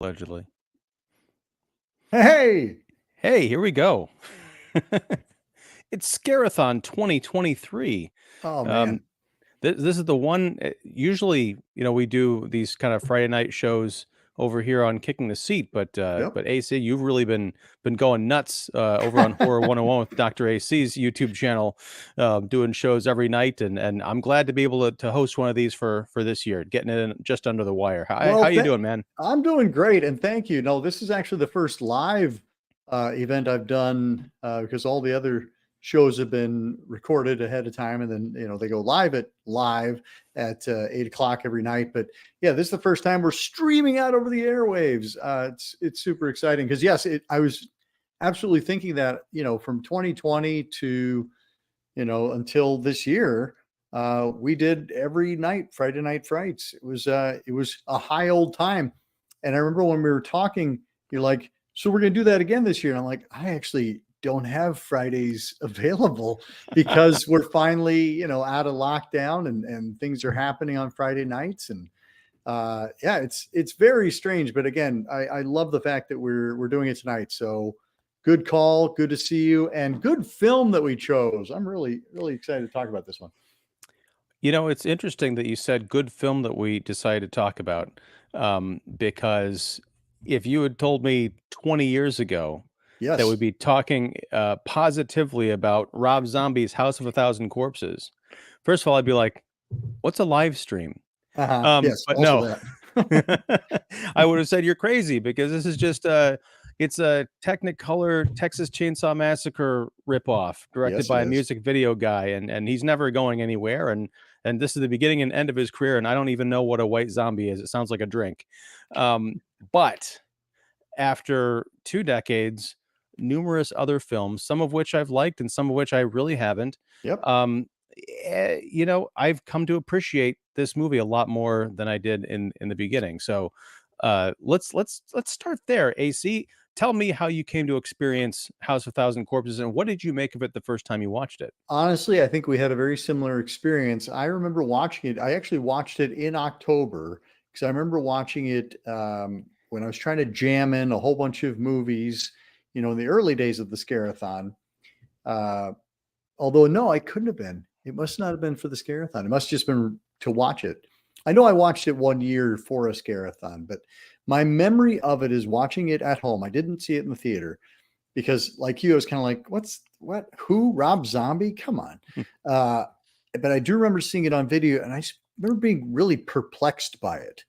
Allegedly. Hey! Hey, here we go. It's Scare-a-Thon 2023. Oh Um, man. this is the one. Usually, we do these kind of Friday night shows over here on Kicking the Seat, Yep. but AC, you've really been going nuts over on Horror 101 with Dr. AC's YouTube channel, doing shows every night, and I'm glad to be able to host one of these for this year, getting it in just under the wire. How Well, you doing, man? I'm doing great, and thank you. No, this is actually the first live event I've done because all the other shows have been recorded ahead of time, and then they go live at 8 o'clock every night. But yeah, this is the first time we're streaming out over the airwaves. It's super exciting because yes, I was absolutely thinking that from 2020 to until this year, we did every night, Friday Night Frights. It was a high old time. And I remember when we were talking, you're like, so we're gonna do that again this year. And I'm like, I actually don't have Fridays available because we're finally, out of lockdown and things are happening on Friday nights. And yeah, it's very strange. But again, I love the fact that we're doing it tonight. So good call, good to see you, and good film that we chose. I'm really, really excited to talk about this one. It's interesting that you said good film that we decided to talk about, because if you had told me 20 years ago that we'd Yes. be talking positively about Rob Zombie's House of a Thousand Corpses, first of all, I'd be like, "What's a live stream?" Yes, But also no, that. I would have said you're crazy because this is just it's a Technicolor Texas Chainsaw Massacre ripoff directed Yes, it by a is. music video guy, and he's never going anywhere. And this is the beginning and end of his career, and I don't even know what a white zombie is. It sounds like a drink. But after 2 decades, numerous other films, some of which I've liked and some of which I really haven't. Yep. Um, I've come to appreciate this movie a lot more than I did in the beginning. So, let's start there. AC, tell me how you came to experience House of Thousand Corpses, and what did you make of it the first time you watched it? Honestly, I think we had a very similar experience. I remember watching it. I actually watched it in October because I remember watching it when I was trying to jam in a whole bunch of movies, in the early days of the Scare-a-thon. Uh, Although, no, I couldn't have been. It must not have been for the Scare-a-thon. It must have just been to watch it. I know I watched it one year for a Scare-a-thon, but my memory of it is watching it at home. I didn't see it in the theater because, like you, I was kind of like, who? Rob Zombie? Come on. Uh, but I do remember seeing it on video, and I remember being really perplexed by it.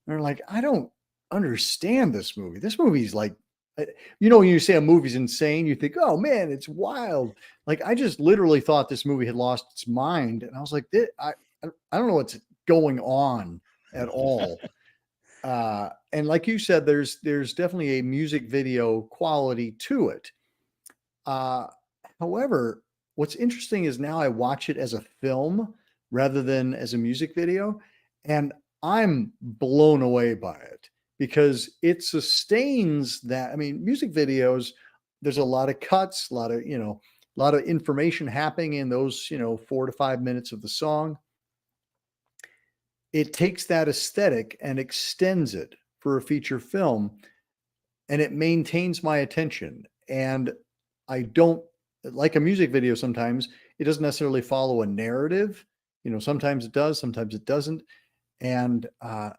And they're like, I don't understand this movie. This movie's like, when you say a movie's insane, you think, oh man, it's wild. Like I just literally thought this movie had lost its mind, and I was like, I don't know what's going on at all. And like you said, there's definitely a music video quality to it. Uh, However, what's interesting is now I watch it as a film rather than as a music video, and I'm blown away by it because it sustains that. I mean, music videos, there's a lot of cuts, a lot of information happening in those, 4 to 5 minutes of the song. It takes that aesthetic and extends it for a feature film, and it maintains my attention. And I don't like a music video sometimes, it doesn't necessarily follow a narrative. Sometimes it does, sometimes it doesn't. And I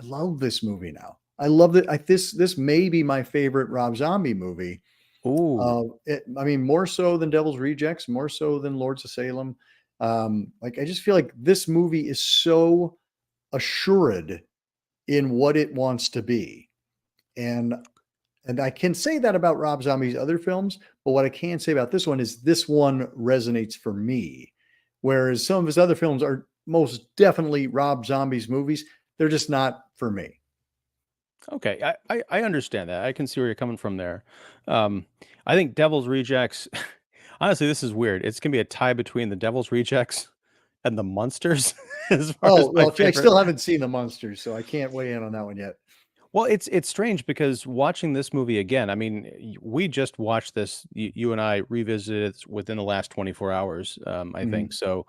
love this movie now. I love it. This may be my favorite Rob Zombie movie. Ooh. I mean, more so than Devil's Rejects, more so than Lords of Salem. Like I just feel like this movie is so assured in what it wants to be. And I can say that about Rob Zombie's other films, but what I can say about this one is this one resonates for me. Whereas some of his other films are most definitely Rob Zombie's movies. They're just not for me. Okay, I understand that. I can see where you're coming from there. Um, I think Devil's Rejects. Honestly, this is weird. It's gonna be a tie between the Devil's Rejects and the Munsters as far as Oh, my well, I favorite. still haven't seen The Monsters, so I can't weigh in on that one yet. Well, it's strange because watching this movie again, I mean, we just watched this. You and I revisited it within the last 24 hours, I think. Mhm. So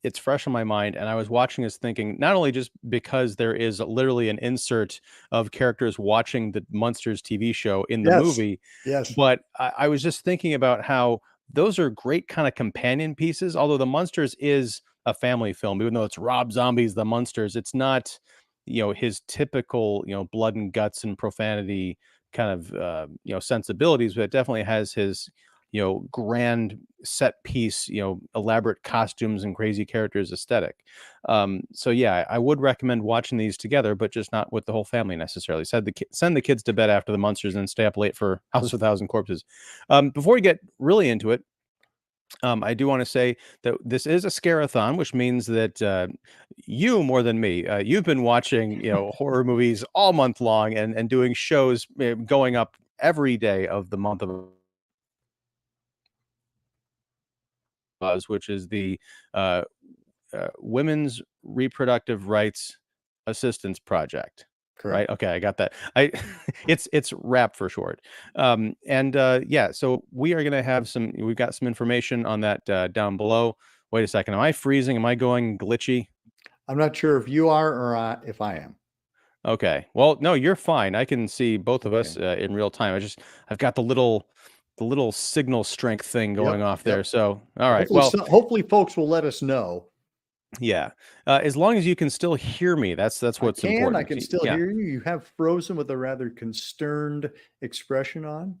it's fresh on my mind. And I was watching this thinking, not only just because there is literally an insert of characters watching the Munsters TV show in the Yes. movie, Yes. but I was just thinking about how those are great kind of companion pieces. Although the Munsters is a family film, even though it's Rob Zombie's The Munsters, it's not his typical, blood and guts and profanity kind of, sensibilities, but it definitely has his, grand set piece, elaborate costumes and crazy characters aesthetic. So yeah, I would recommend watching these together, but just not with the whole family necessarily. Send the kids to bed after the Monsters and stay up late for House of a Thousand Corpses. Before we get really into it, I do want to say that this is a scare-a-thon, which means that you more than me, you've been watching, horror movies all month long and doing shows going up every day of the month of Buzz, which is the uh, Women's Reproductive Rights Assistance Project. Right. Correct. Okay, I got that. I it's RAP for short. And yeah, so we are gonna have we've got some information on that down below. Wait a second. Am I freezing? Am I going glitchy? I'm not sure if you are or if I am. Okay. Well, no, you're fine. I can see both of us Okay. in real time. I've got the little signal strength thing going Yep. off there. Yep. So, all right. Hopefully, Well, hopefully, folks will let us know. yeah. As long as you can still hear me, that's I what's can. I important. can still Yeah. hear you. You have frozen with a rather concerned expression on,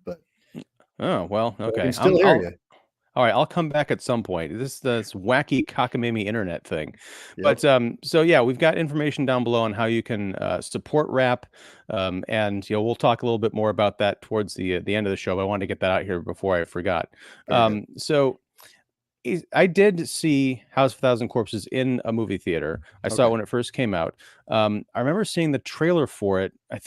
Oh, well, but I can okay. still hear I'll you. All right, I'll come back at some point. This wacky cockamamie internet thing. But Yep. so yeah, we've got information down below on how you can support rap, and we'll talk a little bit more about that towards the end of the show. But I wanted to get that out here before I forgot. Very good. So I did see House of a Thousand Corpses in a movie theater. I saw it Okay. when it first came out. I remember seeing the trailer for it. I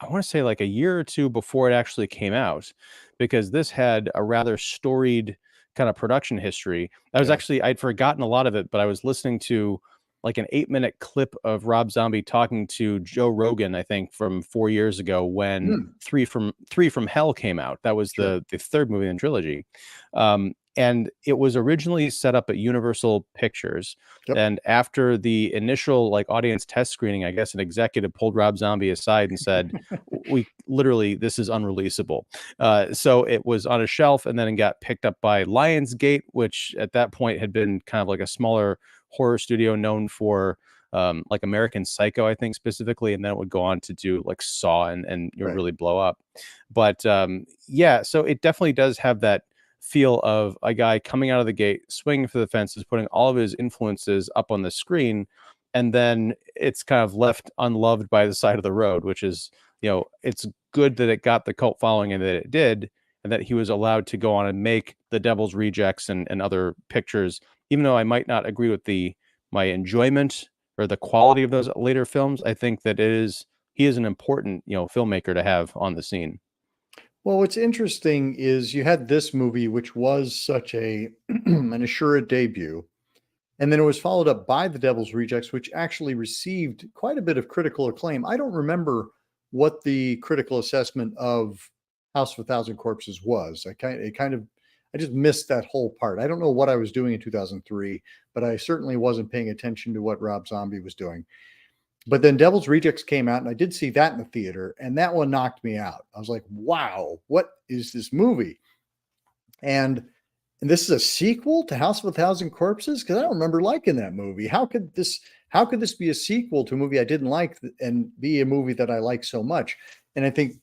want to say like a year or two before it actually came out, because this had a rather storied kind of production history. Yes. I'd forgotten a lot of it, but I was listening to like an 8-minute clip of Rob Zombie talking to Joe Rogan, I think from 4 years ago when Mm, Three from Hell came out. That was sure. the third movie in the trilogy. And it was originally set up at Universal Pictures. Yep. And after the initial like audience test screening, I guess an executive pulled Rob Zombie aside and said, "We literally this is unreleasable." So it was on a shelf, and then it got picked up by Lionsgate, which at that point had been kind of like a smaller horror studio known for like American Psycho, I think specifically, and then it would go on to do like Saw and Right. really blow up. But yeah, so it definitely does have that feel of a guy coming out of the gate, swinging for the fences, putting all of his influences up on the screen, and then it's kind of left unloved by the side of the road, which is, it's good that it got the cult following and that it did, and that he was allowed to go on and make The Devil's Rejects and other pictures, even though I might not agree with my enjoyment or the quality of those later films. I think that he is an important, filmmaker to have on the scene. Well, what's interesting is you had this movie, which was such an assured debut, and then it was followed up by The Devil's Rejects, which actually received quite a bit of critical acclaim. I don't remember what the critical assessment of House of a Thousand Corpses was. I just missed that whole part. I don't know what I was doing in 2003, but I certainly wasn't paying attention to what Rob Zombie was doing. But then Devil's Rejects came out, and I did see that in the theater, and that one knocked me out. I was like, "Wow, what is this movie?" And and this is a sequel to House of a Thousand Corpses? Because I don't remember liking that movie. How could this be a sequel to a movie I didn't like and be a movie that I like so much? And I think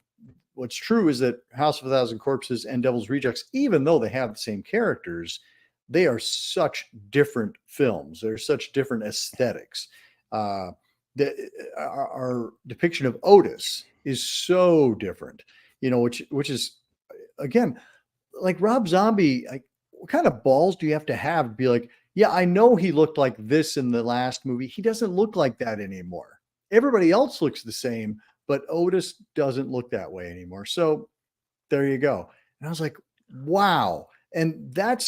what's true is that House of a Thousand Corpses and Devil's Rejects, even though they have the same characters, they are such different films. They're such different aesthetics. Uh, our depiction of Otis is so different, which is again like Rob Zombie. Like, what kind of balls do you have to be like, yeah, I know he looked like this in the last movie. He doesn't look like that anymore. Everybody else looks the same, but Otis doesn't look that way anymore. So there you go. And I was like, wow. And that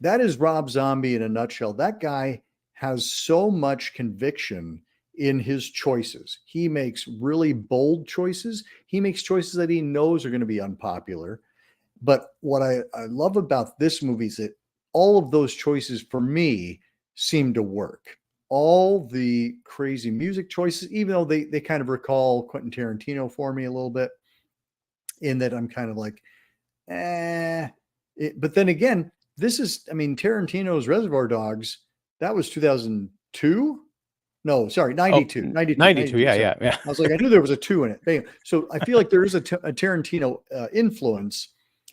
is Rob Zombie in a nutshell. That guy has so much conviction in his choices. He makes really bold choices. He makes choices that he knows are going to be unpopular. But what I love about this movie is that all of those choices for me seem to work. All the crazy music choices, even though they kind of recall Quentin Tarantino for me a little bit, in that I'm kind of like, eh. But then again, this is, I mean, Tarantino's Reservoir Dogs, that was 2002. No, sorry, Oh, 92, 92, 92. 92. Yeah, Sorry. yeah, yeah. I was like, I knew there was a two in it. Bam. So I feel like there is a Tarantino influence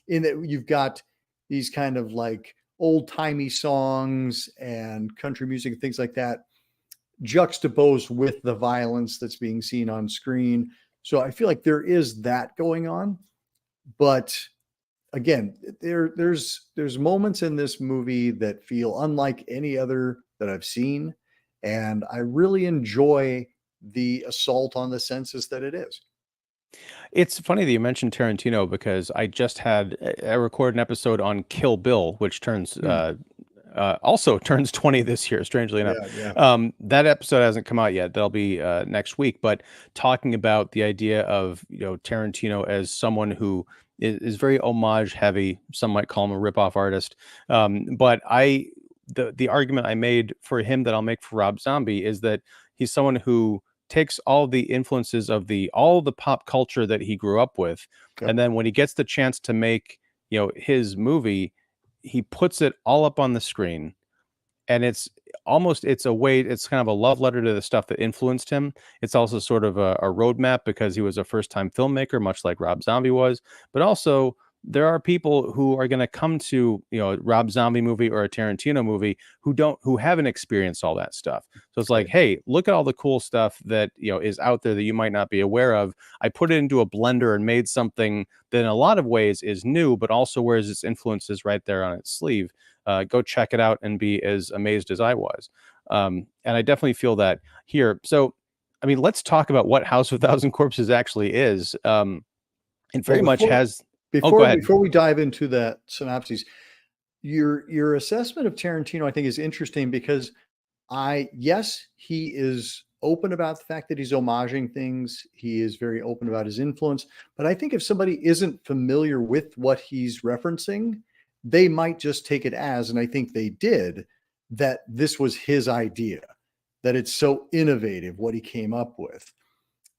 in that you've got these kind of like old timey songs and country music and things like that juxtaposed with the violence that's being seen on screen. So I feel like there is that going on. But again, there's moments in this movie that feel unlike any other that I've seen, and I really enjoy the assault on the senses that it is. It's funny that you mentioned Tarantino because I just had I recorded an episode on Kill Bill, which turns Hmm. also turns 20 this year, strangely enough. Yeah, yeah, That episode hasn't come out yet. That'll be next week. But talking about the idea of Tarantino as someone who is very homage heavy. Some might call him a ripoff artist. But the argument I made for him that I'll make for Rob Zombie is that he's someone who takes all the influences of all the pop culture that he grew up with, and yep. then when he gets the chance to make his movie, he puts it all up on the screen, and it's a way, it's kind of a love letter to the stuff that influenced him. It's also sort of a roadmap because he was a first time filmmaker, much like Rob Zombie was. But also there are people who are going to come to a Rob Zombie movie or a Tarantino movie who haven't experienced all that stuff. So it's like, Right. hey, look at all the cool stuff that is out there that you might not be aware of. I put it into a blender and made something that in a lot of ways is new, but also wears its influences right there on its sleeve. Go check it out and be as amazed as I was. And I definitely feel that here. So, I mean, let's talk about what House of a Thousand Corpses actually is. It Well, very much before has. Oh, go before ahead. before we dive into that synopsis, your assessment of Tarantino, I think, is interesting because yes, he is open about the fact that he's homaging things. He is very open about his influence. But I think if somebody isn't familiar with what he's referencing, they might just take it as, and I think they did, that this was his idea, that it's so innovative what he came up with.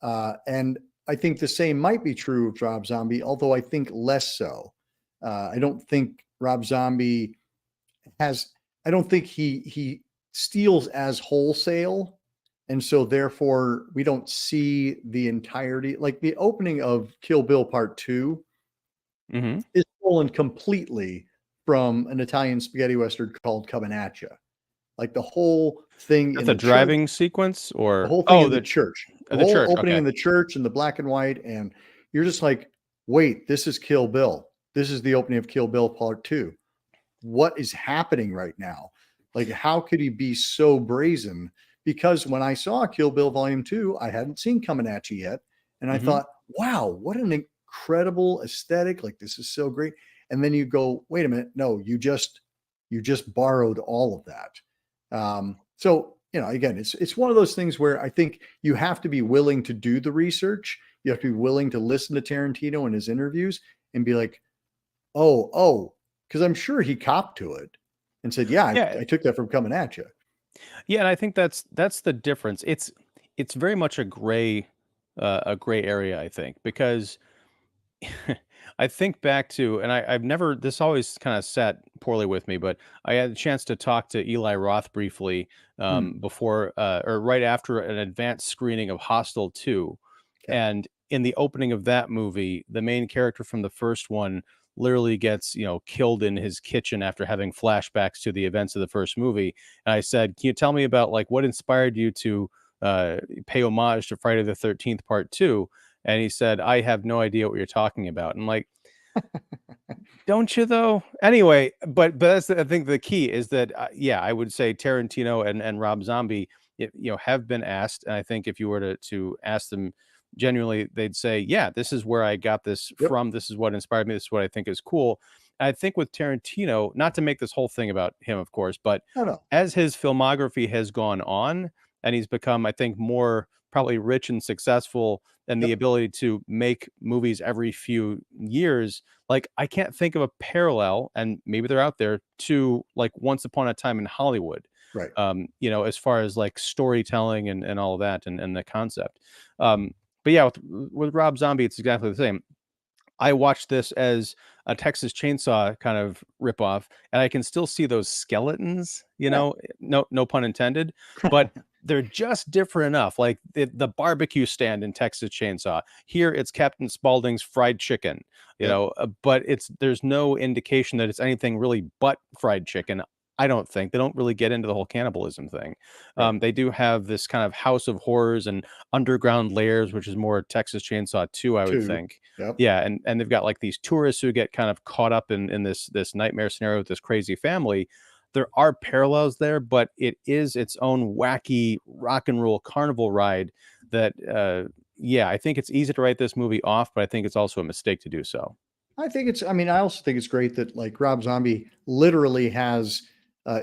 And I think the same might be true of Rob Zombie, although I think less so. I don't think Rob Zombie has, I don't think he steals as wholesale. And so therefore we don't see the entirety, like the opening of Kill Bill Part 2 Hmm. is stolen completely from an Italian spaghetti western called Coming At Ya. Like the whole thing That's in a the church, driving sequence, the or whole thing in the the whole church. opening Okay. in the church and the black and white, and you're just like, wait, this is Kill Bill. This is the opening of Kill Bill Part 2. What is happening right now? Like, how could he be so brazen? Because when I saw Kill Bill Volume 2, I hadn't seen Coming At You yet. And I Hmm. thought, wow, what an incredible aesthetic. Like, this is so great. And then you go, wait a minute, no, you just borrowed all of that. So again, it's one of those things where I think you have to be willing to do the research. You have to be willing to listen to Tarantino in his interviews and be like, oh, because I'm sure he copped to it and said, yeah, Yeah. I took that from Coming At You. Yeah, and I think that's the difference. It's very much a gray area, I think, because I think back to, and I've never, this always kind of sat poorly with me, but I had a chance to talk to Eli Roth briefly Hmm. before or right after an advanced screening of Hostel 2. Okay. And in the opening of that movie, the main character from the first one literally gets, killed in his kitchen after having flashbacks to the events of the first movie. And I said, can you tell me about like what inspired you to pay homage to Friday the 13th Part 2? And he said, I have no idea what you're talking about. And like, don't you though? Anyway, but that's I think the key is that yeah, I would say Tarantino and Rob Zombie, have been asked, and I think if you were to ask them genuinely, they'd say, yeah, this is where I got this Yep. from. This is what inspired me. This is what I think is cool. And I think with Tarantino, not to make this whole thing about him, of course, but No, no. as his filmography has gone on, and he's become, I think, more probably rich and successful, and the Yep. ability to make movies every few years. Like, I can't think of a parallel, and maybe they're out there, to like Once Upon a Time in Hollywood. Right. As far as like storytelling and all of that, and the concept. But yeah, with Rob Zombie, it's exactly the same. I watched this as a Texas Chainsaw kind of ripoff, and I can still see those skeletons, Yeah. no pun intended, but they're just different enough. Like the barbecue stand in Texas Chainsaw. Here it's Captain Spaulding's fried chicken, Yep. but there's no indication that it's anything really but fried chicken. I don't think they don't really get into the whole cannibalism thing. Right. They do have this kind of house of horrors and underground layers, which is more Texas Chainsaw 2, I would 2. think. Yep. Yeah, and they've got like these tourists who get kind of caught up in this nightmare scenario with this crazy family. There are parallels there, but it is its own wacky rock and roll carnival ride that yeah, I think it's easy to write this movie off, but I think it's also a mistake to do so. I mean, I also think it's great that like Rob Zombie literally has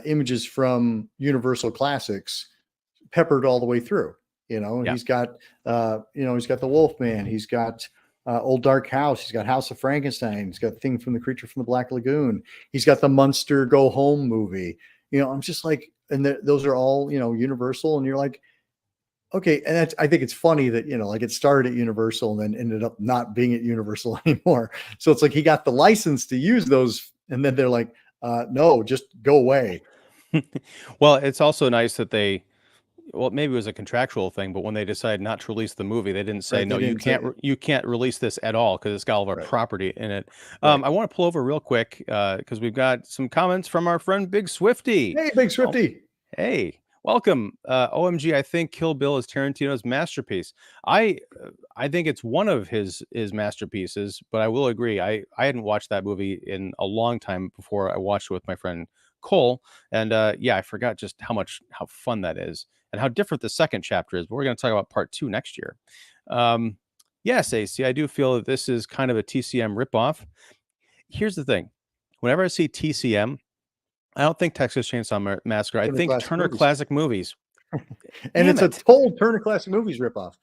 images from Universal classics peppered all the way through. Yeah. He's got the Wolfman, he's got Old Dark House, he's got House of Frankenstein, he's got Thing from the Creature from the Black Lagoon, he's got the Munster Go Home movie. I'm just like, and those are all Universal, and you're like, okay. And I think it's funny that like it started at Universal and then ended up not being at Universal anymore. So it's like he got the license to use those, and then they're like, no, just go away. Well, it's also nice that well, maybe it was a contractual thing, but when they decided not to release the movie, they didn't say, Right? They no, you didn't say can't, you can't release this at all because it's got all of our right, property in it. right. I want to pull over real quick because we've got some comments from our friend Big Swifty. Hey, Big Oh, Swifty. hey, welcome. OMG, I think Kill Bill is Tarantino's masterpiece. I think it's one of his masterpieces, but I will agree. I hadn't watched that movie in a long time before I watched it with my friend Cole, and yeah, I forgot just how fun that is and how different the second chapter is. But we're going to talk about part 2 next year. Um, yes, AC, I do feel that this is kind of a TCM ripoff. Here's the thing: whenever I see TCM, I don't think Texas Chainsaw Massacre. I Turner think Classic Turner Movies. Classic Movies. And Damn it's a it. total Turner Classic Movies ripoff.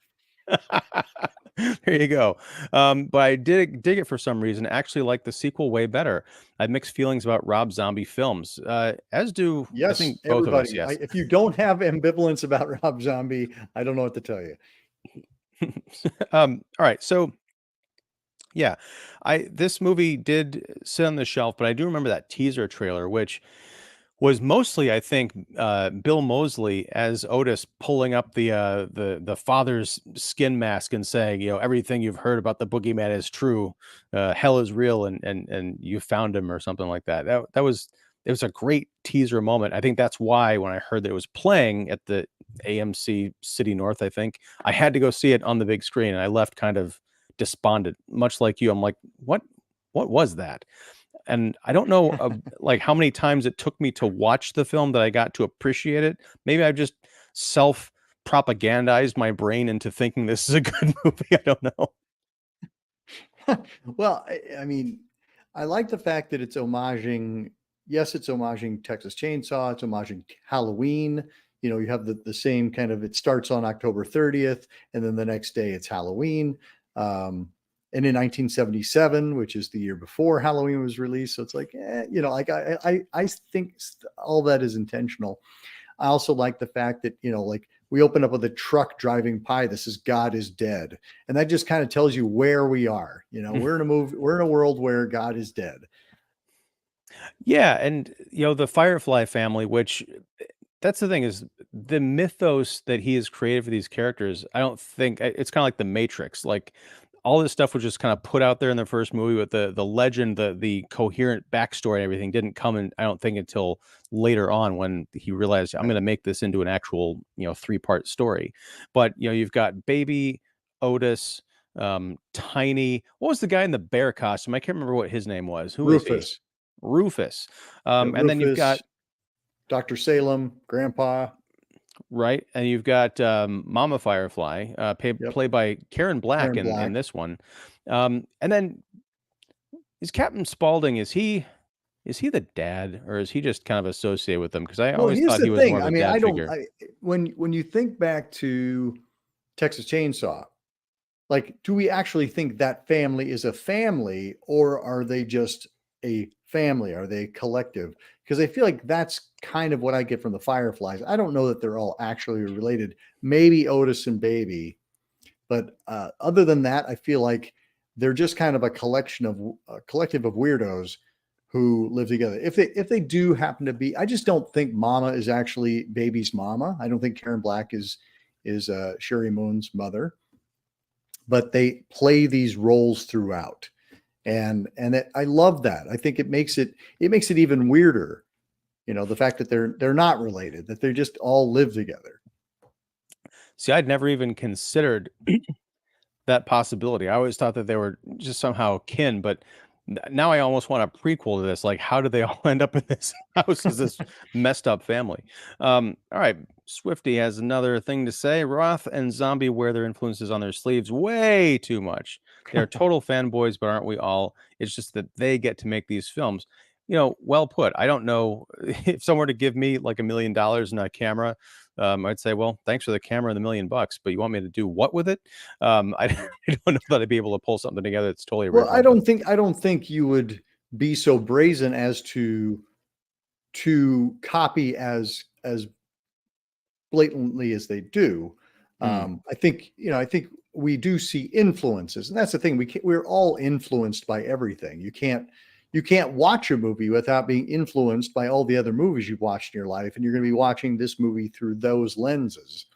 There you go. But I did dig it for some reason. Actually, like the sequel way better. I have mixed feelings about Rob Zombie films, as do I Yes, think both of us. everybody. Yes. If you don't have ambivalence about Rob Zombie, I don't know what to tell you. All right. So yeah, I this movie did sit on the shelf, but I do remember that teaser trailer, which was mostly, I think, Bill Moseley as Otis pulling up the father's skin mask and saying, everything you've heard about the boogeyman is true. Hell is real, and you found him, or something like that. It was a great teaser moment. I think that's why when I heard that it was playing at the AMC City North, I think I had to go see it on the big screen, and I left kind of despondent, much like you. I'm like, what was that? And I don't know, like, how many times it took me to watch the film that I got to appreciate it. Maybe I've just self propagandized my brain into thinking this is a good movie. I don't know. Well, I mean, I like the fact that it's homaging. Yes, it's homaging Texas Chainsaw. It's homaging Halloween. You have the same kind of. It starts on October 30th, and then the next day it's Halloween. And in 1977, which is the year before Halloween was released, so it's like, like I think all that is intentional. I also like the fact that, like we open up with a truck driving by. This is God is dead. And that just kind of tells you where we are. We're in a world where God is dead. Yeah, and the Firefly family, which that's the thing, is the mythos that he has created for these characters. I don't think it's kind of like the Matrix. Like, all this stuff was just kind of put out there in the first movie, with the legend, the coherent backstory and everything didn't come in, I don't think, until later on, when he realized, I'm Right. going to make this into an actual 3-part story. But you've got Baby, Otis, Tiny. What was the guy in the bear costume? I can't remember what his name was. Who was he? Rufus. Rufus. Yeah, And then you've got, Rufus, Dr. Salem, Grandpa. right, and you've got Mama Firefly, Yep. played by Karen Black Aaron in Black. this one. And then is Captain Spaulding? Is he? Is he the dad, or is he just kind of associated with them? Because I Well, always here's thought the he was more thing. of I a mean, I dad don't. figure. When you think back to Texas Chainsaw, like, do we actually think that family is a family, or are they just a family? Are they collective? Because I feel like that's kind of what I get from the Fireflies. I don't know that they're all actually related. Maybe Otis and Baby, but other than that, I feel like they're just kind of a collective of weirdos who live together. If they do happen to be, I just don't think Mama is actually Baby's mama. I don't think Karen Black is Sherry Moon's mother, but they play these roles throughout, and I love that. I think it makes it even weirder. The fact that they're not related, that they just all live together. See, I'd never even considered that possibility. I always thought that they were just somehow kin, but now I almost want a prequel to this. Like, how did they all end up in this house as this messed up family? All right, Swifty has another thing to say. Roth and Zombie wear their influences on their sleeves way too much. They are total fanboys, but aren't we all? It's just that they get to make these films. Well put. I don't know if someone were to give me like $1 million and a camera. I'd say, well, thanks for the camera and the $1 million, but you want me to do what with it? I, I don't know that I'd be able to pull something together that's totally Well, I original, but don't think I don't think you would be so brazen as to copy as blatantly as they do. mm, I think we do see influences, and that's the thing. We're all influenced by everything. You can't watch a movie without being influenced by all the other movies you've watched in your life, and you're going to be watching this movie through those lenses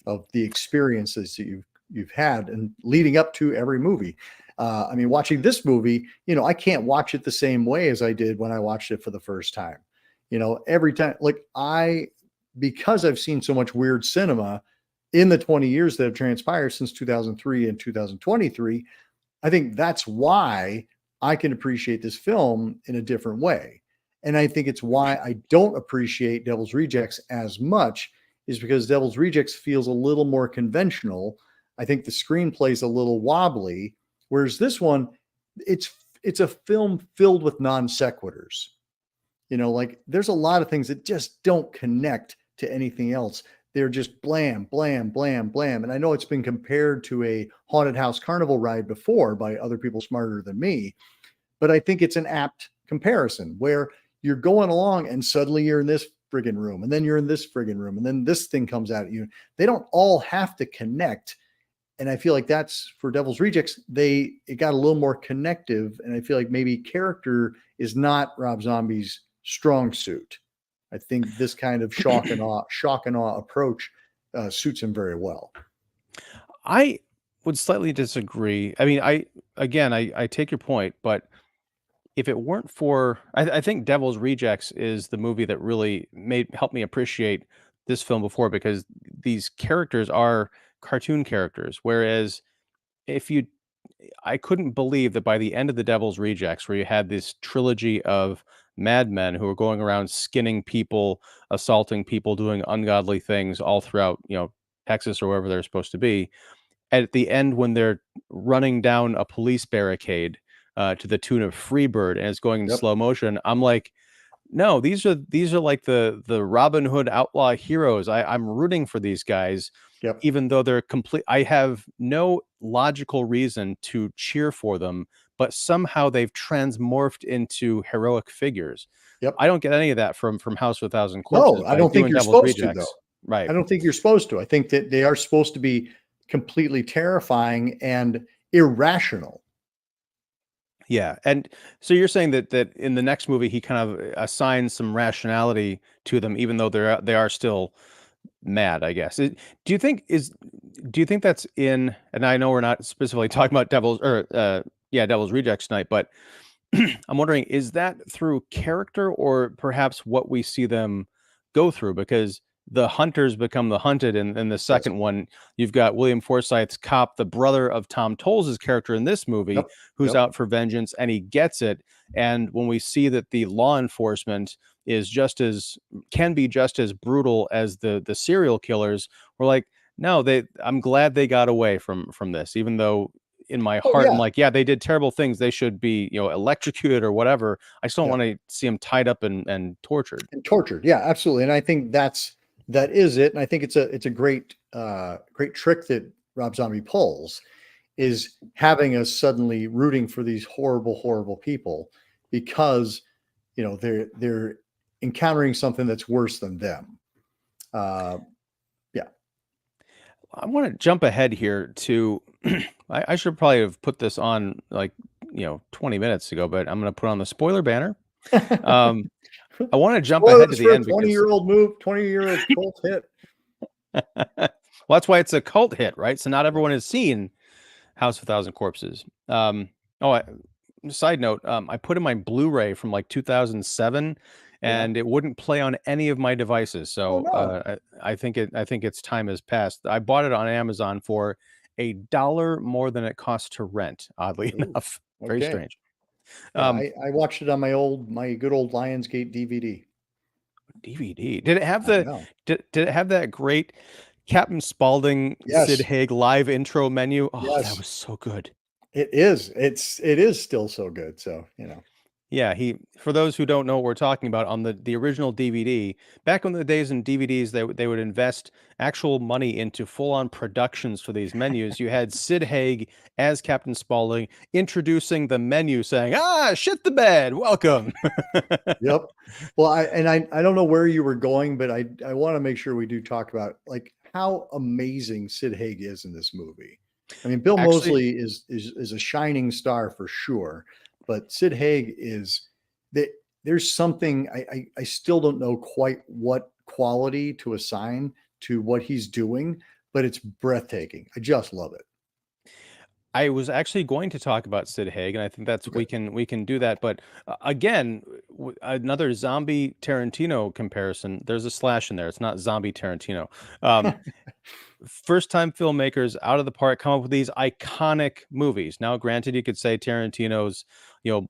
of the experiences that you've had and leading up to every movie. I mean, watching this movie, I can't watch it the same way as I did when I watched it for the first time. Every time, like because I've seen so much weird cinema in the 20 years that have transpired since 2003 and 2023, I think that's why I can appreciate this film in a different way. And I think it's why I don't appreciate Devil's Rejects as much, is because Devil's Rejects feels a little more conventional. I think the screenplay is a little wobbly, whereas this one, it's it's a film filled with non sequiturs. Like there's a lot of things that just don't connect to anything else. They're just blam, blam, blam, blam. And I know it's been compared to a haunted house carnival ride before by other people smarter than me, but I think it's an apt comparison where you're going along and suddenly you're in this friggin' room, and then you're in this friggin' room, and then this thing comes out at you. They don't all have to connect. And I feel like that's for Devil's Rejects. It got a little more connective, and I feel like maybe character is not Rob Zombie's strong suit. I think this kind of shock and awe approach suits him very well. I would slightly disagree. I mean, I take your point, but if it weren't for, I think Devil's Rejects is the movie that really helped me appreciate this film before, because these characters are cartoon characters, whereas if you I couldn't believe that by the end of the Devil's Rejects, where you had this trilogy of madmen who were going around skinning people, assaulting people, doing ungodly things all throughout, Texas or wherever they're supposed to be. At the end, when they're running down a police barricade to the tune of Freebird and it's going in Yep. slow motion, I'm like, no, these are like the Robin Hood outlaw heroes. I'm rooting for these guys, Yep. even though they're complete. I have no logical reason to cheer for them, but somehow they've transmorphed into heroic figures. Yep. I don't get any of that from House of a Thousand No, Corpses, I but I don't do think in you're Devil's supposed to, though. Rejects. Right. I don't think you're supposed to. I think that they are supposed to be completely terrifying and irrational. Yeah, and so you're saying that in the next movie he kind of assigns some rationality to them, even though they are still mad, I guess. Do you think that's in, and I know we're not specifically talking about Devil's Rejects tonight, but I'm wondering, is that through character or perhaps what we see them go through? Because the hunters become the hunted in the Yes. second one. You've got William Forsythe's cop, the brother of Tom Tolles' character in this movie, Yep. who's Yep. out for vengeance, and he gets it. And when we see that the law enforcement is can be just as brutal as the serial killers, we're like, no, I'm glad they got away from this, even though in my Oh heart, I'm yeah, like, yeah, they did terrible things. They should be, electrocuted or whatever. I just don't yeah, want to see them tied up and tortured. and tortured. Yeah, absolutely. And I think that is it. And I think it's a great great trick that Rob Zombie pulls, is having us suddenly rooting for these horrible, horrible people because they're encountering something that's worse than them. Uh, yeah. I want to jump ahead here to, I should probably have put this on like, 20 minutes ago, but I'm going to put on the spoiler banner. Um, I want to jump ahead to Spoilers the for a end because 20-year-old move, 20-year-old cult hit. well, that's why it's a cult hit, right? So not everyone has seen House of a Thousand Corpses. Oh, side note, I put in my Blu-ray from like 2007, Yeah. and it wouldn't play on any of my devices. Oh So no. I think its time has passed. I bought it on Amazon for $1 more than it cost to rent. Oddly Ooh, enough, very okay. strange. Yeah, Um, I watched it on my good old Lionsgate DVD. DVD. Did it have I the know. did it have that great Captain Spaulding Sid Yes. Haig live intro menu? Oh, that Yes. was so good. It is. It is still so good. So, Yeah, he for those who don't know what we're talking about, on the original DVD, back in the days in DVDs, they would invest actual money into full-on productions for these menus. You had Sid Haig as Captain Spaulding introducing the menu saying, "Ah, shit the bed. Welcome." yep. Well, I don't know where you were going, but I want to make sure we do talk about like how amazing Sid Haig is in this movie. I mean, Bill Actually, Moseley is a shining star for sure, but Sid Haig is that there's something I still don't know quite what quality to assign to what he's doing, but it's breathtaking. I just love it. I was actually going to talk about Sid Haig, and I think that's Okay. we can do that. But again, another zombie Tarantino comparison. There's a slash in there. It's not zombie Tarantino. Um, First time filmmakers out of the park come up with these iconic movies. Now, granted, you could say Tarantino's,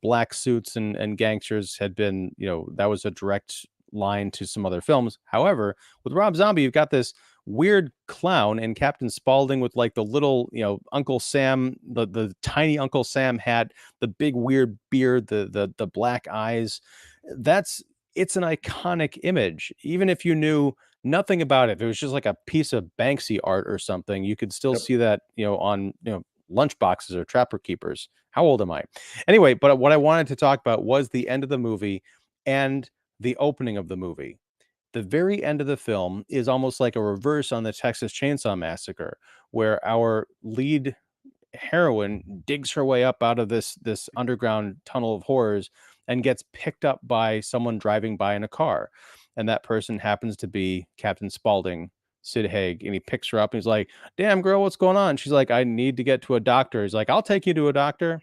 black suits and gangsters had been, that was a direct line to some other films. However, with Rob Zombie, you've got this weird clown and Captain Spaulding with like the little, Uncle Sam, the tiny Uncle Sam hat, the big weird beard, the black eyes. That's it's an iconic image. Even if you knew nothing about it, if it was just like a piece of Banksy art or something, you could still Yep. see that, on, lunch boxes or trapper keepers. How old am I? Anyway, but what I wanted to talk about was the end of the movie and the opening of the movie. The very end of the film is almost like a reverse on the Texas Chainsaw Massacre, where our lead heroine digs her way up out of this underground tunnel of horrors and gets picked up by someone driving by in a car, and that person happens to be Captain Spaulding, Sid Haig, and he picks her up and he's like, "Damn girl, what's going on?" She's like, "I need to get to a doctor." He's like, "I'll take you to a doctor."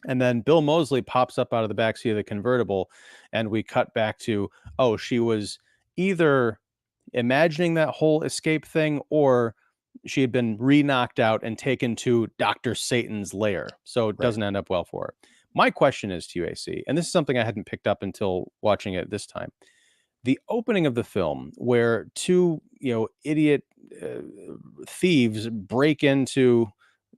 And then Bill Moseley pops up out of the backseat of the convertible, and we cut back to, oh, she was either imagining that whole escape thing, or she had been re-knocked out and taken to Dr. Satan's lair. So it Right. doesn't end up well for her. My question is to you, AC, and this is something I hadn't picked up until watching it this time. The opening of the film, where two, idiot uh, thieves break into,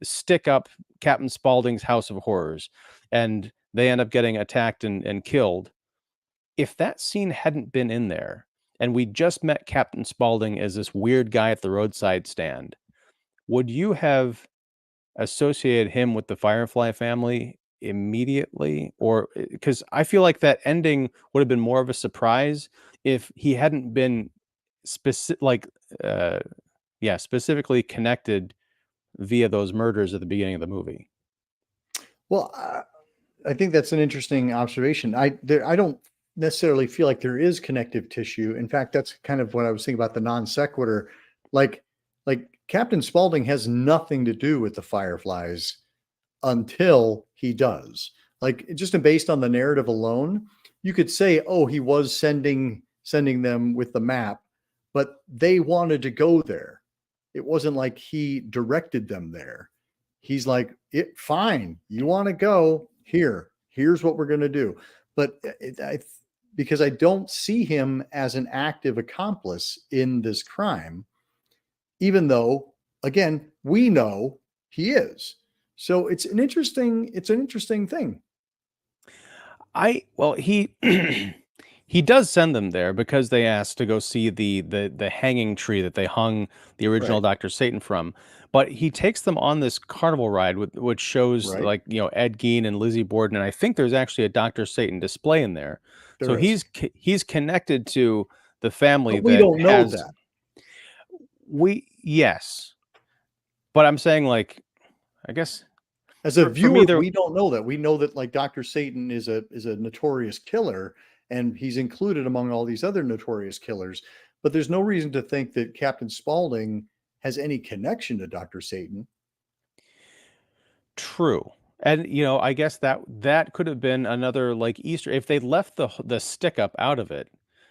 stick up Captain Spaulding's House of Horrors, and they end up getting attacked and killed. If that scene hadn't been in there, and we just met Captain Spaulding as this weird guy at the roadside stand, would you have associated him with the Firefly family immediately? Or because I feel like that ending would have been more of a surprise if he hadn't been specific, like, uh, yeah, specifically connected via those murders at the beginning of the movie. Well, I think that's an interesting observation. I don't necessarily feel like there is connective tissue. In fact, that's kind of what I was thinking about the non sequitur. Like like Captain Spaulding has nothing to do with the Fireflies until he does. Like just based on the narrative alone, you could say, oh, he was sending them with the map, but they wanted to go there. It wasn't like he directed them there. He's like, it fine, you want to go here. Here's what we're going to do. But because I don't see him as an active accomplice in this crime, even though, again, we know he is. So it's an interesting thing. Well, he he does send them there because they asked to go see the hanging tree that they hung the original Right. Dr. Satan from. But he takes them on this carnival ride which shows Right. like, Ed Gein and Lizzie Borden, and I think there's actually a Dr. Satan display in there. So There is. he's connected to the family But we that don't know has that. we yes. But I'm saying, like, I guess As a for me viewer, there. we don't know that. We know that like Dr. Satan is a notorious killer and he's included among all these other notorious killers, but there's no reason to think that Captain Spaulding has any connection to Dr. Satan. True. And, I guess that could have been another, like, Easter if they left the stick up out of it,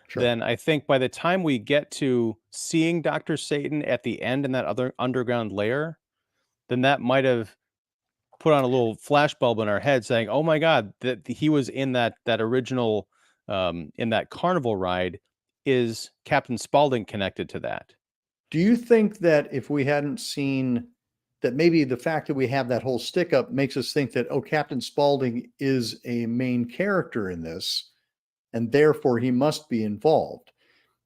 Sure. then I think by the time we get to seeing Dr. Satan at the end in that other underground layer, then that might have put on a little flash bulb in our head saying, "Oh my god, that he was in that original, in that carnival ride. Is Captain Spaulding connected to that?" Do you think that if we hadn't seen that, maybe the fact that we have that whole stick up makes us think that, oh, Captain Spaulding is a main character in this and therefore he must be involved?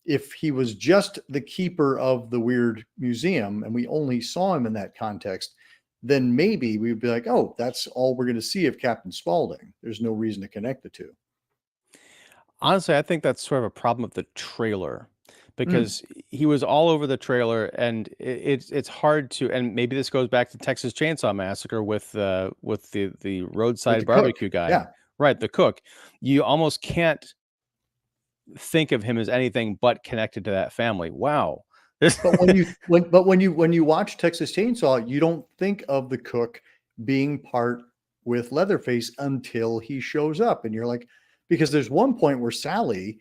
If he was just the keeper of the weird museum and we only saw him in that context, then maybe we'd be like, oh, that's all we're going to see of Captain Spaulding. There's no reason to connect the two. Honestly, I think that's sort of a problem with the trailer Mm, because he was all over the trailer, and it's hard to. And maybe this goes back to Texas Chainsaw Massacre with the with roadside the cook. barbecue guy, Yeah. right? The cook. You almost can't think of him as anything but connected to that family. Wow. This- But when you watch Texas Chainsaw, you don't think of the cook being part with Leatherface until he shows up, and you're like, because there's one point where Sally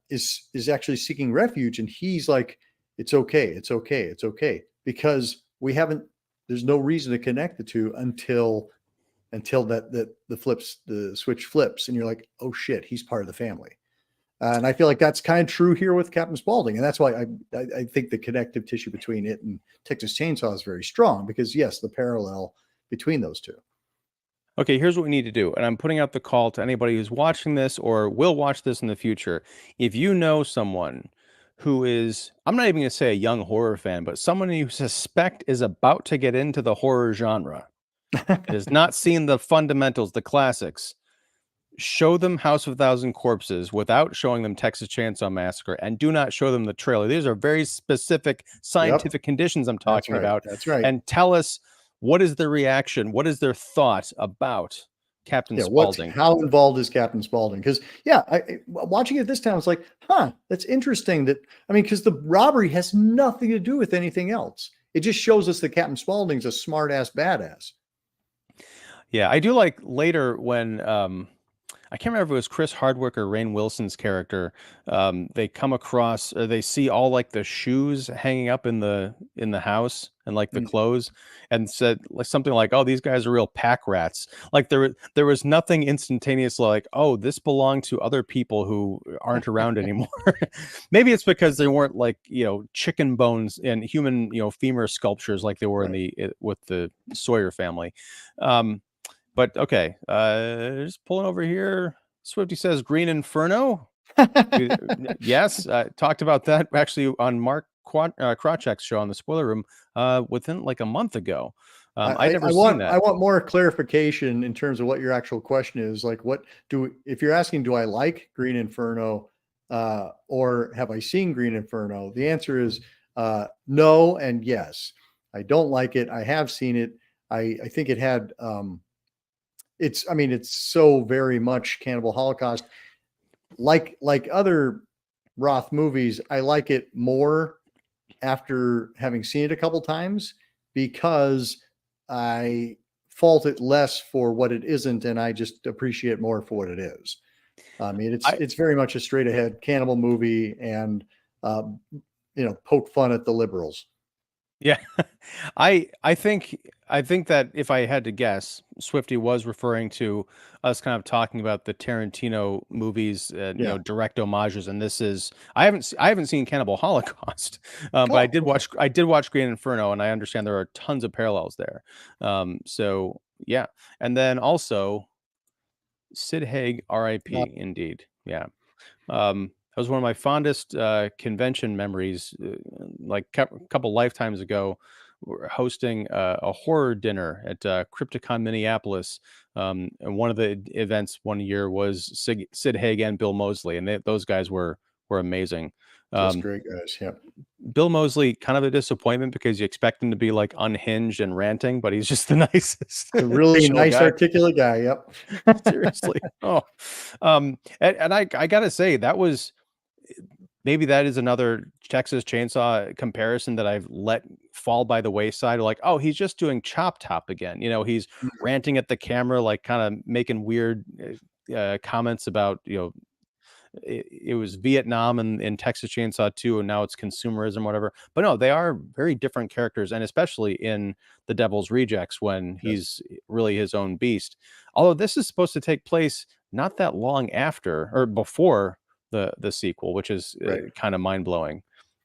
is actually seeking refuge, and he's like, "It's okay, it's okay, it's okay," because we haven't. There's no reason to connect the two until that the switch flips, and you're like, "Oh shit, he's part of the family." And I feel like that's kind of true here with Captain Spaulding. And that's why I think the connective tissue between it and Texas Chainsaw is very strong because, yes, the parallel between those two. Okay, here's what we need to do. And I'm putting out the call to anybody who's watching this or will watch this in the future. If you know someone who is, I'm not even going to say a young horror fan, but someone you suspect is about to get into the horror genre and has not seen the fundamentals, the classics, show them House of a Thousand Corpses without showing them Texas Chainsaw Massacre, and do not show them the trailer. These are very specific Yep. scientific conditions I'm That's talking right. about. That's right. And tell us, what is their reaction? What is their thought about Captain Yeah. Spaulding? How involved is Captain Spaulding? Because, yeah, watching it this time, it's like, huh, that's interesting. Because the robbery has nothing to do with anything else. It just shows us that Captain Spaulding's a smart ass badass. Yeah, I do like later when I can't remember if it was Chris Hardwick or Rainn Wilson's character. They come across, or they see all like the shoes hanging up in the house and like the Mm. clothes, and said like something like, "Oh, these guys are real pack rats." Like there was nothing instantaneous like, "Oh, this belonged to other people who aren't around anymore." Maybe it's because they weren't like chicken bones and human femur sculptures like they were in Right. with the Sawyer family. Um, but okay, just pulling over here. Swifty says Green Inferno. Yes, talked about that actually on Mark Krawczyk's show on the Spoiler Room within like a month ago. I'd never seen I that. want more clarification in terms of what your actual question is. Like, if you're asking, do I like Green Inferno, or have I seen Green Inferno? The answer is no and yes. I don't like it. I have seen it. I think it had it's so very much Cannibal Holocaust. Like other Roth movies, I like it more after having seen it a couple times because I fault it less for what it isn't, and I just appreciate more for what it is. I It's very much a straight ahead cannibal movie, and uh, poke fun at the liberals. Yeah. I think that if I had to guess, Swifty was referring to us kind of talking about the Tarantino movies, Yeah. direct homages, and this is I haven't seen Cannibal Holocaust, but I Oh, did okay. watch Green Inferno, and I understand there are tons of parallels there. So yeah, and then also Sid Haig, Uh, R.I.P. Indeed, yeah. That was one of my fondest convention memories. Like a couple lifetimes ago, we're hosting a horror dinner at Crypticon Minneapolis. And one of the events one year was Sid Haig and Bill Moseley, and those guys were amazing. just Um, great guys. Yep. Bill Moseley, kind of a disappointment because you expect him to be like unhinged and ranting, but he's just the nicest, A really chill nice, guy. articulate guy. Yep. Seriously. Oh, and I gotta say that was maybe that is another Texas Chainsaw comparison that I've let fall by the wayside. Like, oh, he's just doing Chop Top again. He's Mhm. ranting at the camera, like kind of making weird comments about, it was Vietnam and in Texas Chainsaw 2, and now it's consumerism, whatever. But no, they are very different characters, and especially in The Devil's Rejects when Yes. he's really his own beast. Although this is supposed to take place not that long after or before the sequel, which is Right. kind of mind blowing.